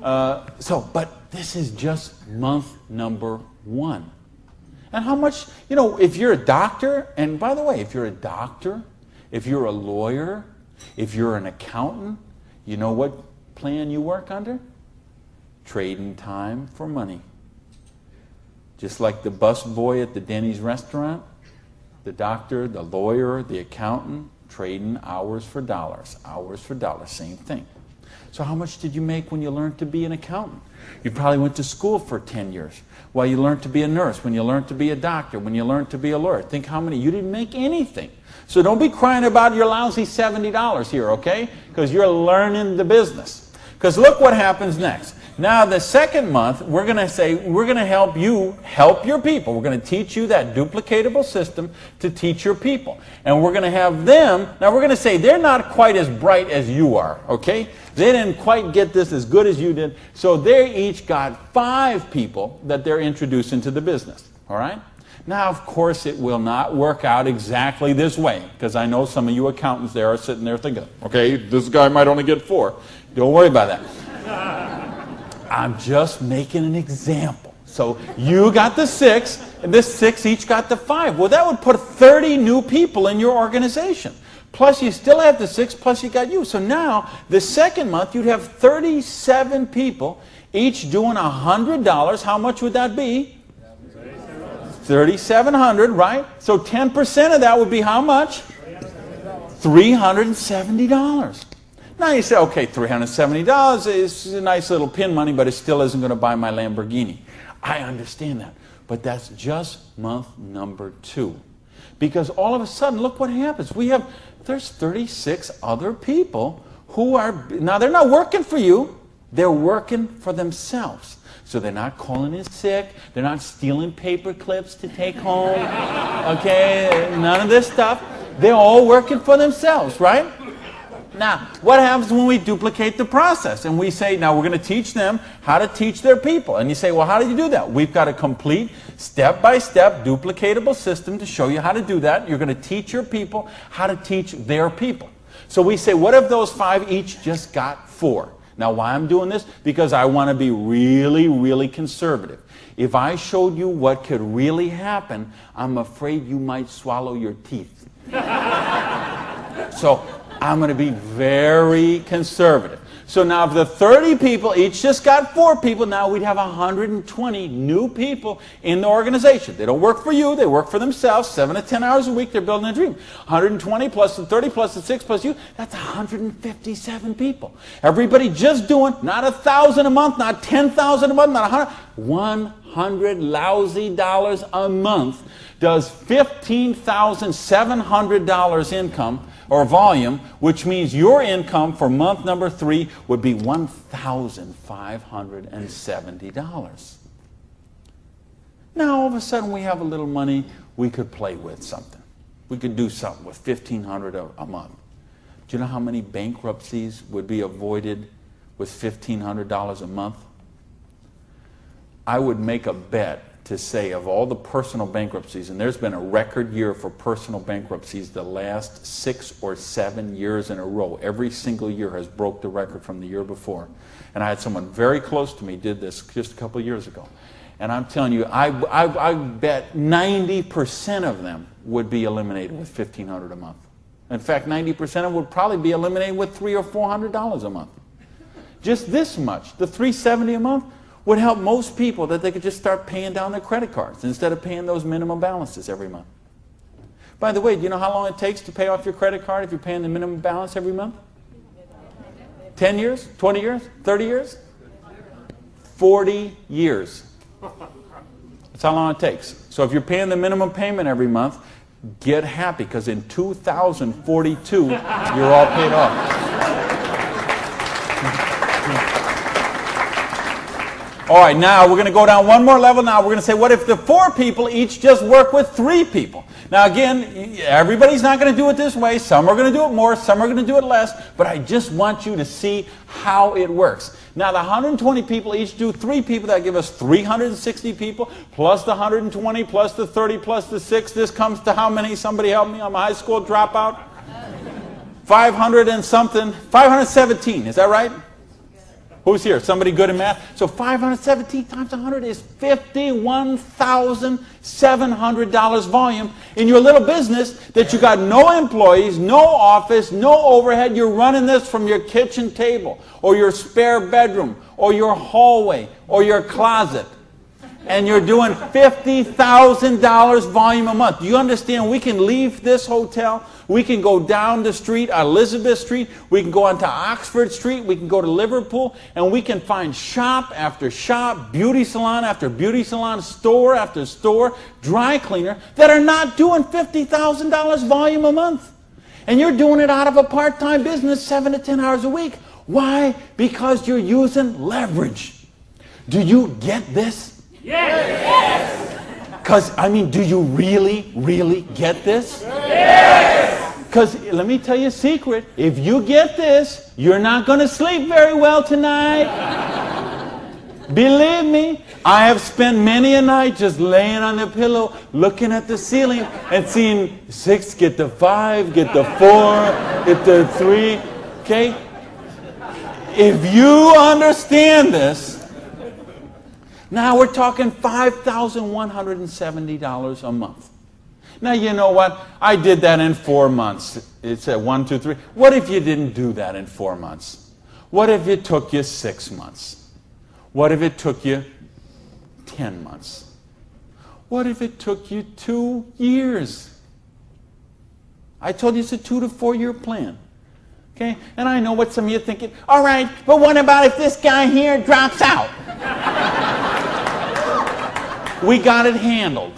But this is just month number 1. And how much, if you're a doctor, and by the way, if you're a doctor, if you're a lawyer, if you're an accountant, you know what plan you work under? Trading time for money. Just like the bus boy at the Denny's restaurant, the doctor, the lawyer, the accountant, trading hours for dollars, same thing. So how much did you make when you learned to be an accountant? You probably went to school for 10 years. Well, you learned to be a nurse, when you learned to be a doctor, when you learned to be a lawyer. Think how many. You didn't make anything. So don't be crying about your lousy $70 here, okay? Because you're learning the business. Because look what happens next. Now, the second month, we're going to say, we're going to help you help your people. We're going to teach you that duplicatable system to teach your people. And we're going to have them, now we're going to say they're not quite as bright as you are, okay? They didn't quite get this as good as you did. So they each got 5 people that they're introducing to the business, all right? Now, of course, it will not work out exactly this way, because I know some of you accountants there are sitting there thinking, okay, this guy might only get 4. Don't worry about that. I'm just making an example. So you got the 6, and this 6 each got the 5. Well, that would put 30 new people in your organization. Plus, you still have the 6, plus you got you. So now, the second month, you'd have 37 people, each doing $100. How much would that be? $3,700, right? So 10% of that would be how much? $370. Now you say, okay, $370 is a nice little pin money, but it still isn't going to buy my Lamborghini. I understand that. But that's just month number 2. Because all of a sudden, look what happens. There's 36 other people who are, now they're not working for you, they're working for themselves. So they're not calling in sick, they're not stealing paper clips to take home, okay, none of this stuff. They're all working for themselves, right? Now, what happens when we duplicate the process? And we say, now we're going to teach them how to teach their people. And you say, well, how do you do that? We've got a complete step-by-step duplicatable system to show you how to do that. You're going to teach your people how to teach their people. So we say, what if those 5 each just got 4? Now, why I'm doing this? Because I want to be really, really conservative. If I showed you what could really happen, I'm afraid you might swallow your teeth. So I'm going to be very conservative. So now if the 30 people each just got 4 people, now we'd have 120 new people in the organization. They don't work for you, they work for themselves. 7 to 10 hours a week, they're building a dream. 120 plus the 30 plus the 6 plus you, that's 157 people. Everybody just doing, not $1,000 a month, not $10,000 a month, not 100 lousy dollars a month does $15,700 income or volume, which means your income for month number 3 would be $1,570. Now all of a sudden we have a little money, we could play with something. We could do something with $1,500 a month. Do you know how many bankruptcies would be avoided with $1,500 a month? I would make a bet to say of all the personal bankruptcies, and there's been a record year for personal bankruptcies the last 6 or 7 years in a row. Every single year has broke the record from the year before. And I had someone very close to me did this just a couple of years ago. And I'm telling you, I bet 90% of them would be eliminated with $1,500 a month. In fact, 90% of them would probably be eliminated with $300 or $400 a month. Just this much, the $370 a month, would help most people that they could just start paying down their credit cards instead of paying those minimum balances every month. By the way, do you know how long it takes to pay off your credit card if you're paying the minimum balance every month? 10 years? 20 years? 30 years? 40 years. That's how long it takes. So if you're paying the minimum payment every month, get happy, because in 2042, you're all paid off. All right, now we're going to go down one more level. Now we're going to say, what if the 4 people each just work with 3 people? Now again, everybody's not going to do it this way. Some are going to do it more, some are going to do it less, but I just want you to see how it works. Now the 120 people each do 3 people. That give us 360 people, plus the 120, plus the 30, plus the 6. This comes to how many? Somebody help me. I'm a high school dropout. 500 and something. 517, is that right? Who's here? Somebody good in math? So 517 times 100 is $51,700 volume in your little business that you got no employees, no office, no overhead. You're running this from your kitchen table or your spare bedroom or your hallway or your closet. and you're doing $50,000 volume a month. Do you understand? We can leave this hotel. We can go down the street, Elizabeth Street. We can go onto Oxford Street. We can go to Liverpool, and we can find shop after shop, beauty salon after beauty salon, store after store, dry cleaner that are not doing $50,000 volume a month. And you're doing it out of a part-time business, 7 to 10 hours a week. Why? Because you're using leverage. Do you get this? Yes! Because, I mean, do you really, really get this? Yes! Because let me tell you a secret. If you get this, you're not going to sleep very well tonight. Believe me, I have spent many a night just laying on the pillow, looking at the ceiling and seeing 6 get the 5, get the 4, get the 3. Okay? If you understand this, now we're talking $5,170 a month. Now, you know what? I did that in 4 months. It said 1, 2, 3. What if you didn't do that in 4 months? What if it took you 6 months? What if it took you 10 months? What if it took you 2 years? I told you it's a 2 to 4 year plan. Okay? And I know what some of you are thinking. All right, but what about if this guy here drops out? We got it handled.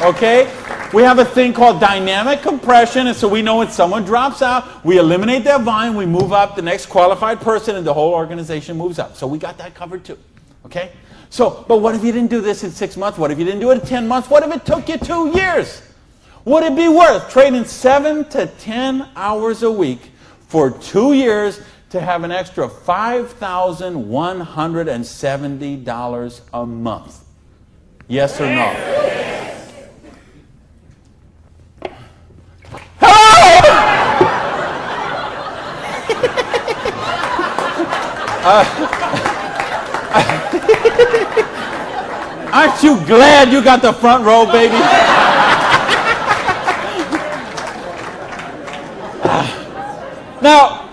Okay? We have a thing called dynamic compression, and so we know when someone drops out, we eliminate that volume, we move up the next qualified person, and the whole organization moves up. So we got that covered too. Okay? So, but what if you didn't do this in 6 months? What if you didn't do it in 10 months? What if it took you 2 years? Would it be worth trading 7 to 10 hours a week for 2 years to have an extra $5,170 a month? Yes or no? Aren't you glad you got the front row, baby? Now,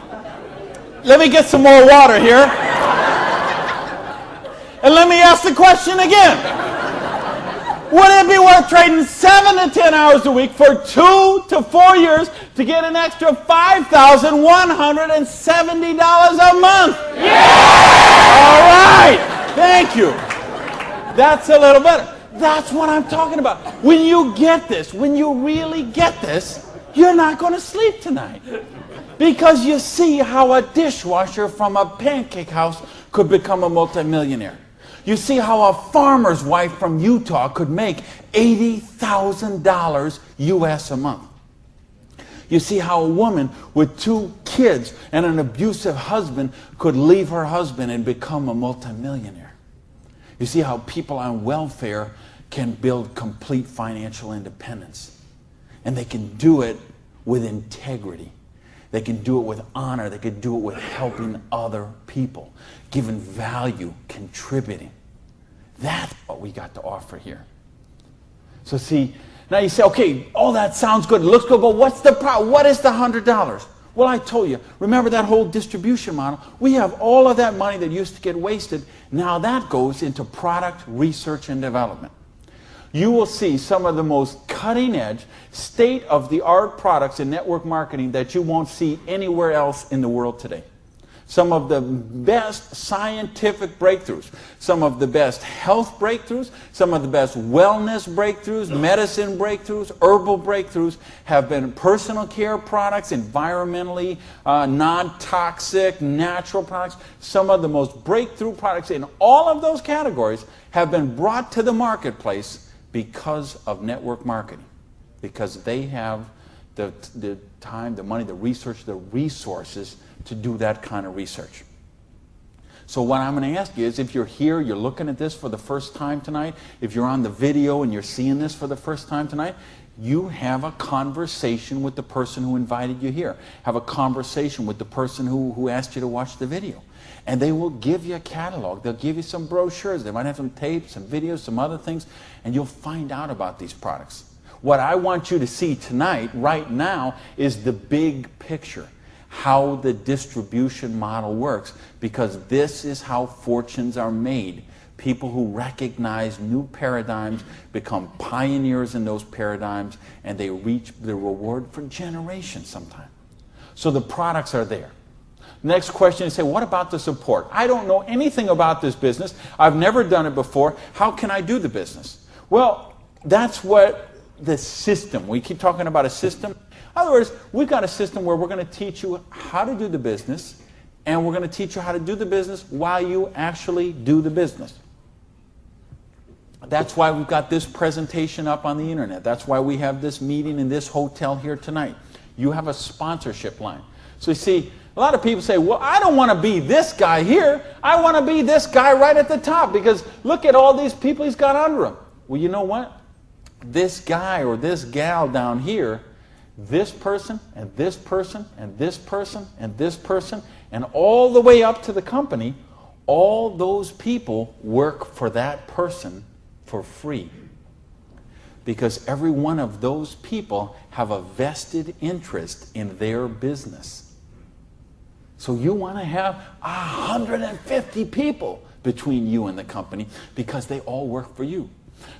let me get some more water here. And let me ask the question again. Would it be worth trading 7 to 10 hours a week for 2 to 4 years to get an extra $5,170 a month? Yeah! All right. Thank you. That's a little better. That's what I'm talking about. When you get this, when you really get this, you're not going to sleep tonight. Because you see how a dishwasher from a pancake house could become a multimillionaire. You see how a farmer's wife from Utah could make $80,000 US a month. You see how a woman with 2 kids and an abusive husband could leave her husband and become a multimillionaire. You see how people on welfare can build complete financial independence. And they can do it with integrity. They can do it with honor. They can do it with helping other people, giving value, contributing. That's what we got to offer here. So see, now you say, okay, all that sounds good, it looks good, but what's the problem? What is the $100? Well, I told you, remember that whole distribution model? We have all of that money that used to get wasted. Now that goes into product research and development. You will see some of the most cutting-edge, state-of-the-art products in network marketing that you won't see anywhere else in the world today. Some of the best scientific breakthroughs, some of the best health breakthroughs, some of the best wellness breakthroughs, medicine breakthroughs, herbal breakthroughs have been personal care products, environmentally non-toxic, natural products. Some of the most breakthrough products in all of those categories have been brought to the marketplace because of network marketing, because they have the time, the money, the research, the resources to do that kind of research. So what I'm going to ask you is, if you're here, you're looking at this for the first time tonight, if you're on the video and you're seeing this for the first time tonight, you have a conversation with the person who invited you here. Have a conversation with the person who asked you to watch the video. And they will give you a catalog. They'll give you some brochures. They might have some tapes, some videos, some other things, and you'll find out about these products. What I want you to see tonight, right now, is the big picture. how the distribution model works, because this is how fortunes are made. People who recognize new paradigms become pioneers in those paradigms, and they reach the reward for generations sometimes. So the products are there. Next question is, say, what about the support? I don't know anything about this business. I've never done it before. How can I do the business? Well, that's what the system, we keep talking about a system. In other words, we've got a system where we're going to teach you how to do the business, and we're going to teach you how to do the business while you actually do the business. That's why we've got this presentation up on the internet. That's why we have this meeting in this hotel here tonight. You have a sponsorship line. So you see, a lot of people say, well, I don't want to be this guy here. I want to be this guy right at the top, because look at all these people he's got under him. Well, you know what? This guy or this gal down here, this person and this person and this person and this person, and all the way up to the company, all those people work for that person for free. Because every one of those people have a vested interest in their business. So you want to have 150 people between you and the company, because they all work for you.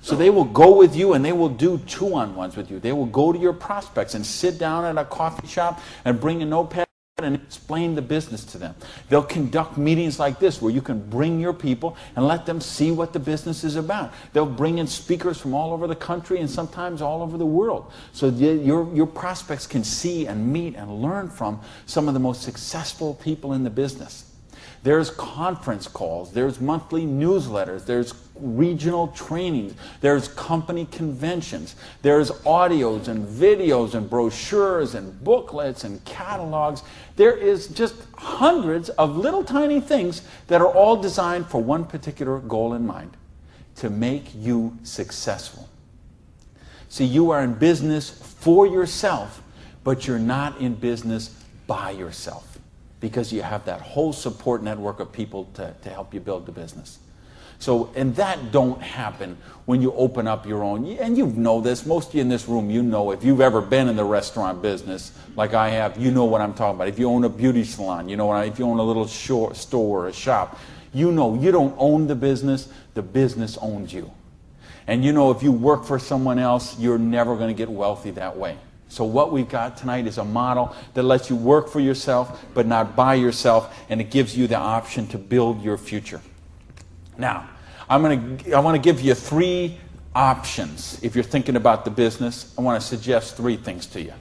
So they will go with you and they will do two-on-ones with you. They will go to your prospects and sit down at a coffee shop and bring a notepad and explain the business to them. They'll conduct meetings like this where you can bring your people and let them see what the business is about. They'll bring in speakers from all over the country and sometimes all over the world. So your prospects can see and meet and learn from some of the most successful people in the business. There's conference calls, there's monthly newsletters, there's regional trainings, there's company conventions, there's audios and videos and brochures and booklets and catalogs. There is just hundreds of little tiny things that are all designed for one particular goal in mind: to make you successful. See, you are in business for yourself, but you're not in business by yourself, because you have that whole support network of people to help you build the business. So, and that don't happen when you open up your own, and you know this, most of you in this room, you know, if you've ever been in the restaurant business, like I have, you know what I'm talking about. If you own a beauty salon, you know if you own a little store or a shop, you know you don't own the business owns you. And you know if you work for someone else, you're never going to get wealthy that way. So what we've got tonight is a model that lets you work for yourself, but not by yourself, and it gives you the option to build your future. Now, I want to give you 3 options. If you're thinking about the business, I want to suggest 3 things to you.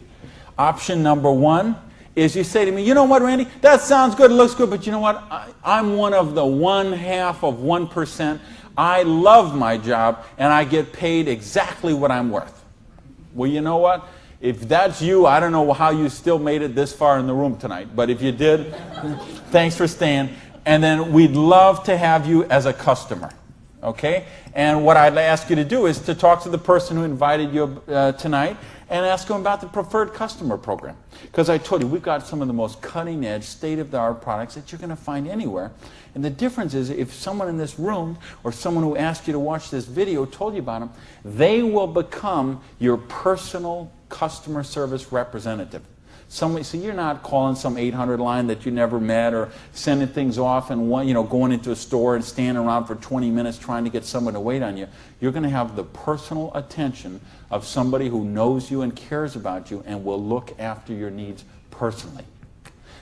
Option number 1 is you say to me, you know what, Randy, that sounds good, it looks good, but you know what, I'm one of the 1/2 of 1%. I love my job, and I get paid exactly what I'm worth. Well, you know what? If that's you, I don't know how you still made it this far in the room tonight. But if you did, thanks for staying. And then we'd love to have you as a customer. Okay? And what I'd ask you to do is to talk to the person who invited you tonight and ask them about the preferred customer program. Because I told you, we've got some of the most cutting-edge, state-of-the-art products that you're going to find anywhere. And the difference is, if someone in this room or someone who asked you to watch this video told you about them, they will become your personal customer service representative. So you're not calling some 800 line that you never met, or sending things off and going into a store and standing around for 20 minutes trying to get someone to wait on you. You're going to have the personal attention of somebody who knows you and cares about you and will look after your needs personally.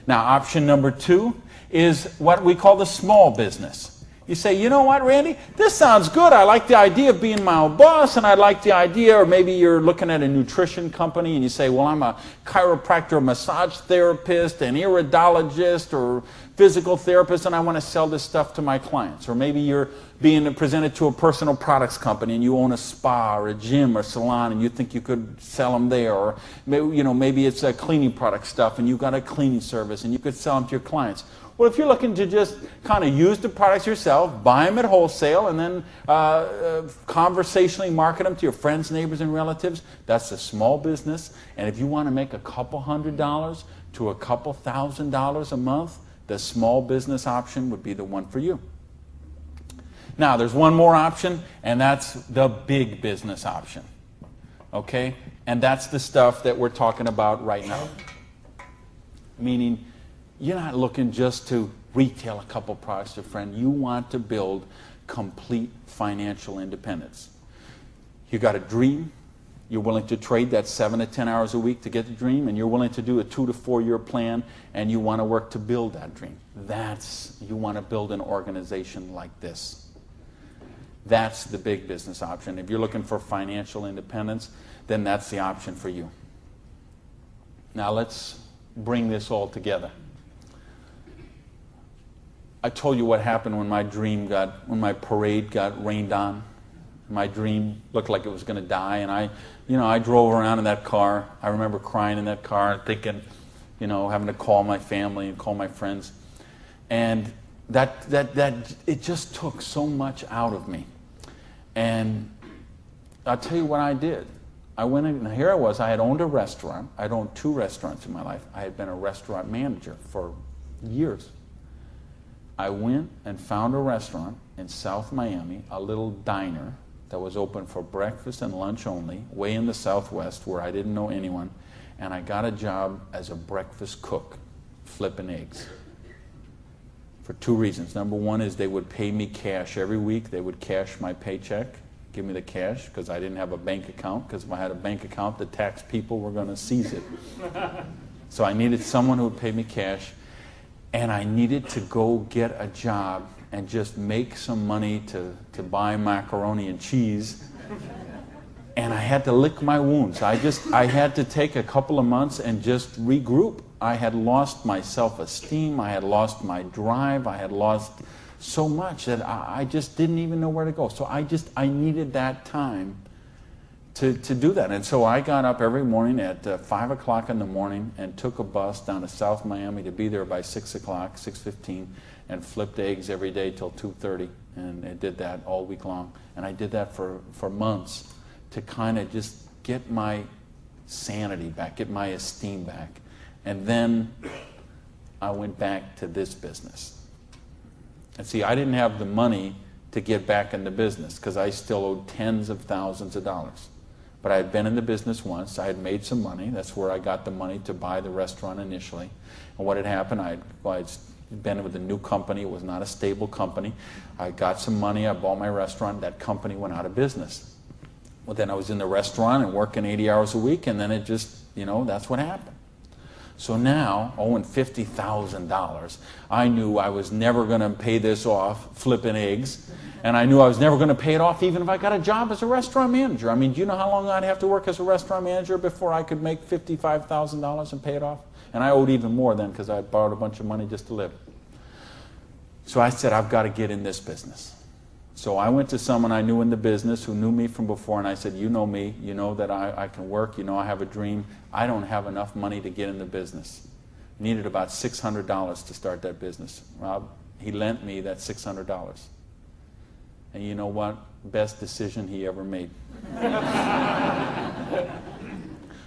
Now, option number 2 is what we call the small business. You say, you know what, Randy, this sounds good. I like the idea of being my own boss, and I like the idea, or maybe you're looking at a nutrition company and you say, well, I'm a chiropractor, a massage therapist, an iridologist, or physical therapist, and I want to sell this stuff to my clients. Or maybe you're being presented to a personal products company and you own a spa or a gym or salon and you think you could sell them there. Or maybe it's a cleaning product stuff and you've got a cleaning service and you could sell them to your clients. Well, if you're looking to just kind of use the products yourself, buy them at wholesale, and then conversationally market them to your friends, neighbors, and relatives, that's a small business. And if you want to make a couple $100 to a couple $1,000 a month, the small business option would be the one for you. Now, there's one more option, and that's the big business option. Okay? And that's the stuff that we're talking about right now. Meaning, you're not looking just to retail a couple products to a friend. You want to build complete financial independence. You got a dream. You're willing to trade that 7 to 10 hours a week to get the dream, and you're willing to do a 2 to 4 year plan, and you want to work to build that dream. You want to build an organization like this. That's the big business option. If you're looking for financial independence, then that's the option for you. Now let's bring this all together. I told you what happened when when my parade got rained on. My dream looked like it was going to die, and I drove around in that car. I remember crying in that car and thinking, having to call my family and call my friends. And that it just took so much out of me. And I'll tell you what I did. I went in, and here I was. I had owned a restaurant. I'd owned 2 restaurants in my life. I had been a restaurant manager for years. I went and found a restaurant in South Miami, a little diner that was open for breakfast and lunch only, way in the Southwest where I didn't know anyone, and I got a job as a breakfast cook, flipping eggs. For 2 reasons. Number one is they would pay me cash every week. They would cash my paycheck, give me the cash, because I didn't have a bank account, because if I had a bank account, the tax people were going to seize it. So I needed someone who would pay me cash, and I needed to go get a job and just make some money to buy macaroni and cheese. And I had to lick my wounds. I had to take a couple of months and just regroup. I had lost my self-esteem. I had lost my drive. I had lost so much that I just didn't even know where to go. So I needed that time to do that. And so I got up every morning at 5 o'clock in the morning and took a bus down to South Miami to be there by 6 o'clock, 6:15, and flipped eggs every day till 2:30. And I did that all week long. And I did that for months to kind of just get my sanity back, get my esteem back. And then I went back to this business. And see, I didn't have the money to get back in the business because I still owed tens of thousands of dollars. But I had been in the business once. I had made some money. That's where I got the money to buy the restaurant initially. And what had happened, I'd been with a new company. It was not a stable company. I got some money. I bought my restaurant. That company went out of business. Well, then I was in the restaurant and working 80 hours a week, and then it just, that's what happened. So now, owing $50,000, I knew I was never going to pay this off flipping eggs, and I knew I was never going to pay it off even if I got a job as a restaurant manager. I mean, do you know how long I'd have to work as a restaurant manager before I could make $55,000 and pay it off? And I owed even more then because I had borrowed a bunch of money just to live. So I said, I've got to get in this business. So I went to someone I knew in the business who knew me from before, and I said, you know me, you know that I can work, you know I have a dream. I don't have enough money to get in the business. Needed about $600 to start that business. Rob, he lent me that $600. And you know what? Best decision he ever made.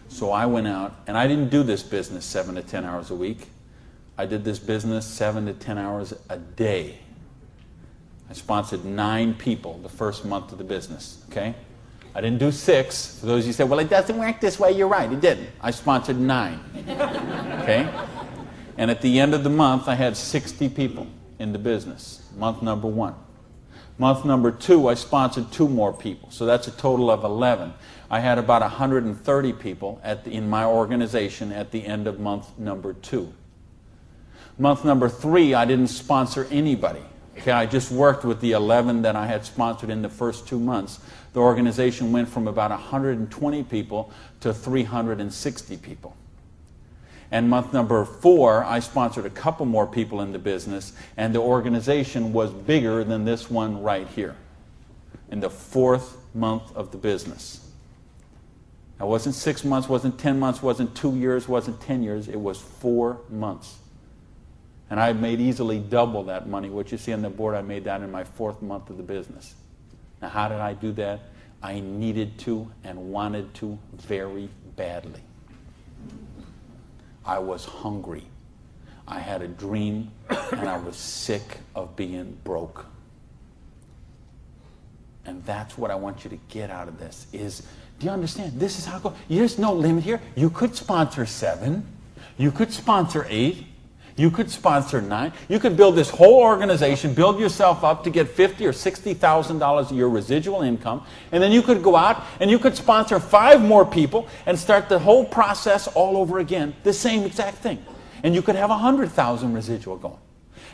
So I went out, and I didn't do this business 7 to 10 hours a week. I did this business 7 to 10 hours a day. I sponsored 9 people the first month of the business, okay? I didn't do 6. For those of you who say, well, it doesn't work this way, you're right, it didn't. I sponsored 9, okay? And at the end of the month, I had 60 people in the business, month number 1. Month number 2, I sponsored 2 more people, so that's a total of 11. I had about 130 people in my organization at the end of month number 2. Month number 3, I didn't sponsor anybody. Okay, I just worked with the 11 that I had sponsored in the first 2 months. The organization went from about 120 people to 360 people. And month number 4, I sponsored a couple more people in the business, and the organization was bigger than this one right here in the 4th month of the business. It wasn't 6 months, wasn't 10 months, wasn't 2 years, wasn't 10 years. It was 4 months. And I made easily double that money. What you see on the board, I made that in my 4th month of the business. Now, how did I do that? I needed to and wanted to very badly. I was hungry. I had a dream, and I was sick of being broke. And that's what I want you to get out of this is, do you understand? This is how it goes. There's no limit here. You could sponsor 7. You could sponsor 8. You could sponsor 9. You could build this whole organization, build yourself up to get $50,000 or $60,000 a year residual income, and then you could go out and you could sponsor 5 more people and start the whole process all over again, the same exact thing. And you could have 100,000 residual going.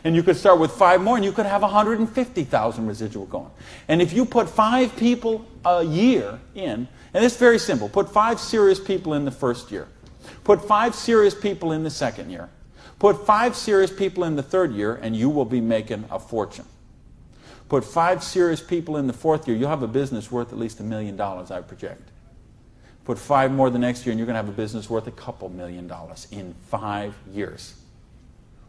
And you could start with 5 more and you could have 150,000 residual going. And if you put 5 people a year in, and it's very simple, put 5 serious people in the first year. Put 5 serious people in the second year. Put 5 serious people in the third year, and you will be making a fortune. Put 5 serious people in the fourth year, you'll have a business worth at least $1 million, I project. Put 5 more the next year, and you're going to have a business worth a couple $1 million in 5 years.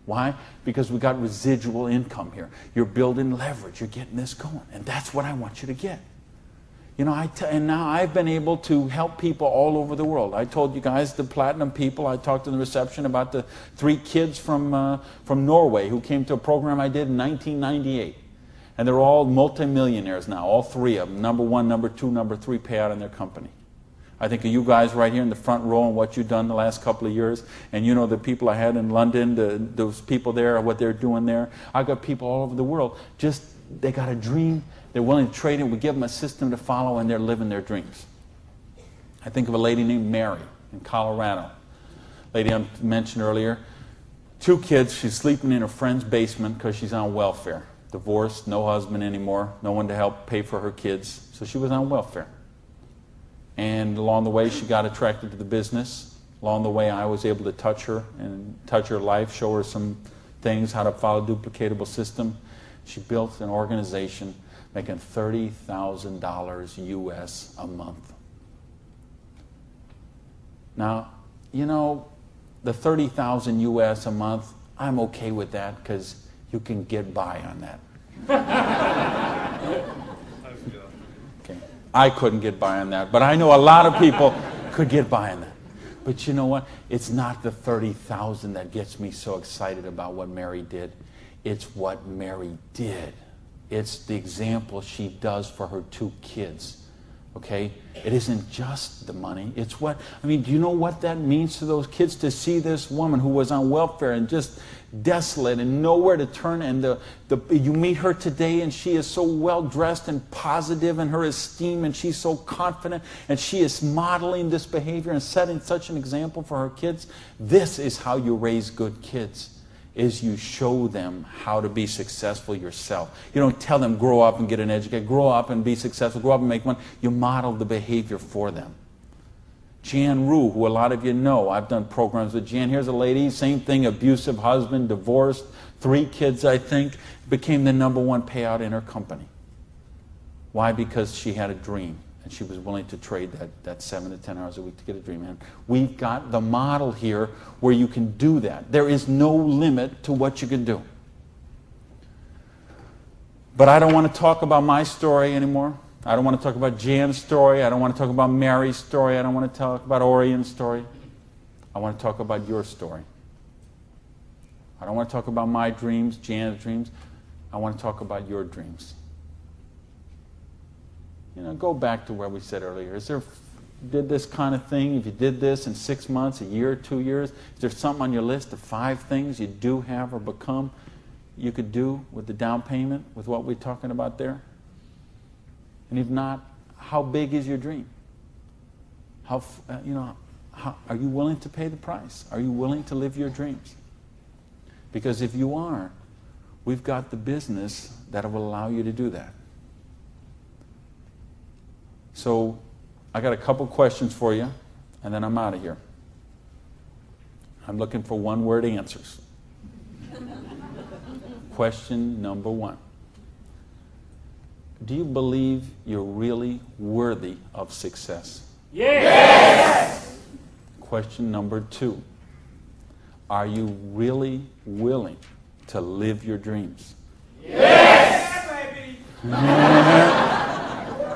Why? Because we got residual income here. You're building leverage. You're getting this going, and that's what I want you to get. You know, and now I've been able to help people all over the world. I told you guys, the platinum people, I talked in the reception about the 3 kids from Norway who came to a program I did in 1998. And they're all multimillionaires now, all 3 of them. Number 1, number 2, number 3 payout in their company. I think of you guys right here in the front row and what you've done the last couple of years. And you know the people I had in London, those people there, what they're doing there. I've got people all over the world. Just, they got a dream. They're willing to trade it. We give them a system to follow, and they're living their dreams. I think of a lady named Mary in Colorado. Lady I mentioned earlier. 2 kids. She's sleeping in her friend's basement because she's on welfare. Divorced, no husband anymore, no one to help pay for her kids. So she was on welfare. And along the way, she got attracted to the business. Along the way, I was able to touch her and touch her life, show her some things, how to follow a duplicatable system. She built an organization making $30,000 US a month. Now, you know, the $30,000 US a month, I'm okay with that because you can get by on that. Okay. I couldn't get by on that, but I know a lot of people could get by on that. But you know what? It's not the $30,000 that gets me so excited about what Mary did. It's what Mary did. It's the example she does for her 2 kids. Okay? It isn't just the money. It's what, I mean, do you know what that means to those kids to see this woman who was on welfare and just desolate and nowhere to turn, and you meet her today and she is so well dressed and positive in her esteem, and she's so confident, and she is modeling this behavior and setting such an example for her kids. This is how you raise good kids. Is you show them how to be successful yourself. You don't tell them grow up and get an education, grow up and be successful, grow up and make money. You model the behavior for them. Jan Rue, who a lot of you know, I've done programs with Jan. Here's a lady, same thing, abusive husband, divorced, 3 kids I think, became the #1 payout in her company. Why? Because she had a dream. And she was willing to trade that 7 to 10 hours a week to get a dream. And we've got the model here where you can do that. There is no limit to what you can do. But I don't want to talk about my story anymore. I don't want to talk about Jan's story. I don't want to talk about Mary's story. I don't want to talk about Orion's story. I want to talk about your story. I don't want to talk about my dreams, Jan's dreams. I want to talk about your dreams. You know, go back to where we said earlier. Did this kind of thing, if you did this in 6 months, a year, 2 years, is there something on your list of 5 things you do have or become you could do with the down payment, with what we're talking about there? And if not, how big is your dream? Are you willing to pay the price? Are you willing to live your dreams? Because if you are, we've got the business that will allow you to do that. So I got a couple questions for you, and then I'm out of here. I'm looking for 1-word answers. Question number 1. Do you believe you're really worthy of success? Yes! Question number 2. Are you really willing to live your dreams? Yes! Yeah, baby!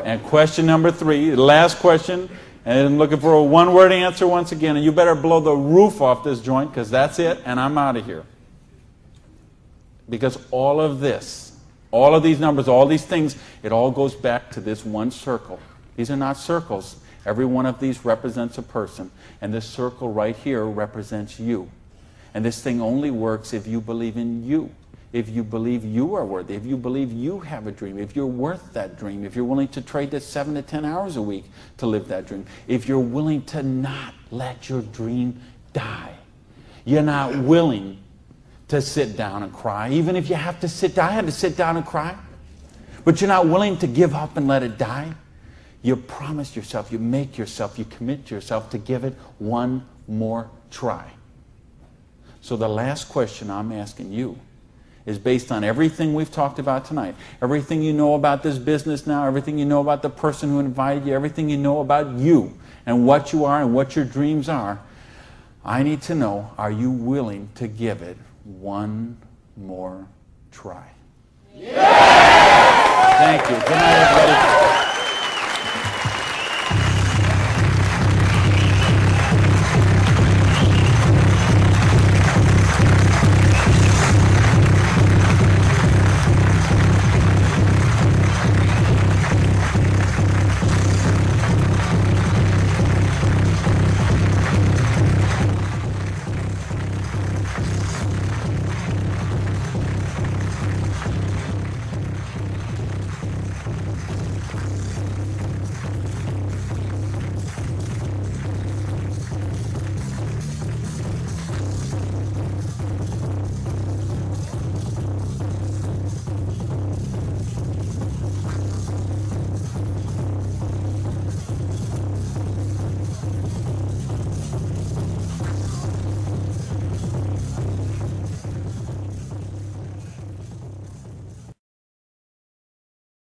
And question number 3, the last question, and I'm looking for a 1-word answer once again, and you better blow the roof off this joint, because that's it, and I'm out of here. Because all of this, all of these numbers, all these things, it all goes back to this one circle. These are not circles. Every one of these represents a person, and this circle right here represents you. And this thing only works if you believe in you. If you believe you are worthy, if you believe you have a dream, if you're worth that dream, if you're willing to trade that 7 to 10 hours a week to live that dream, if you're willing to not let your dream die. You're not willing to sit down and cry, even if you have to sit down. I had to sit down and cry. But you're not willing to give up and let it die. You promise yourself, you make yourself, you commit yourself to give it one more try. So the last question I'm asking you is based on everything we've talked about tonight, everything you know about this business now, everything you know about the person who invited you, everything you know about you and what you are and what your dreams are. I need to know, are you willing to give it one more try? Yes! Thank you. Good night, everybody.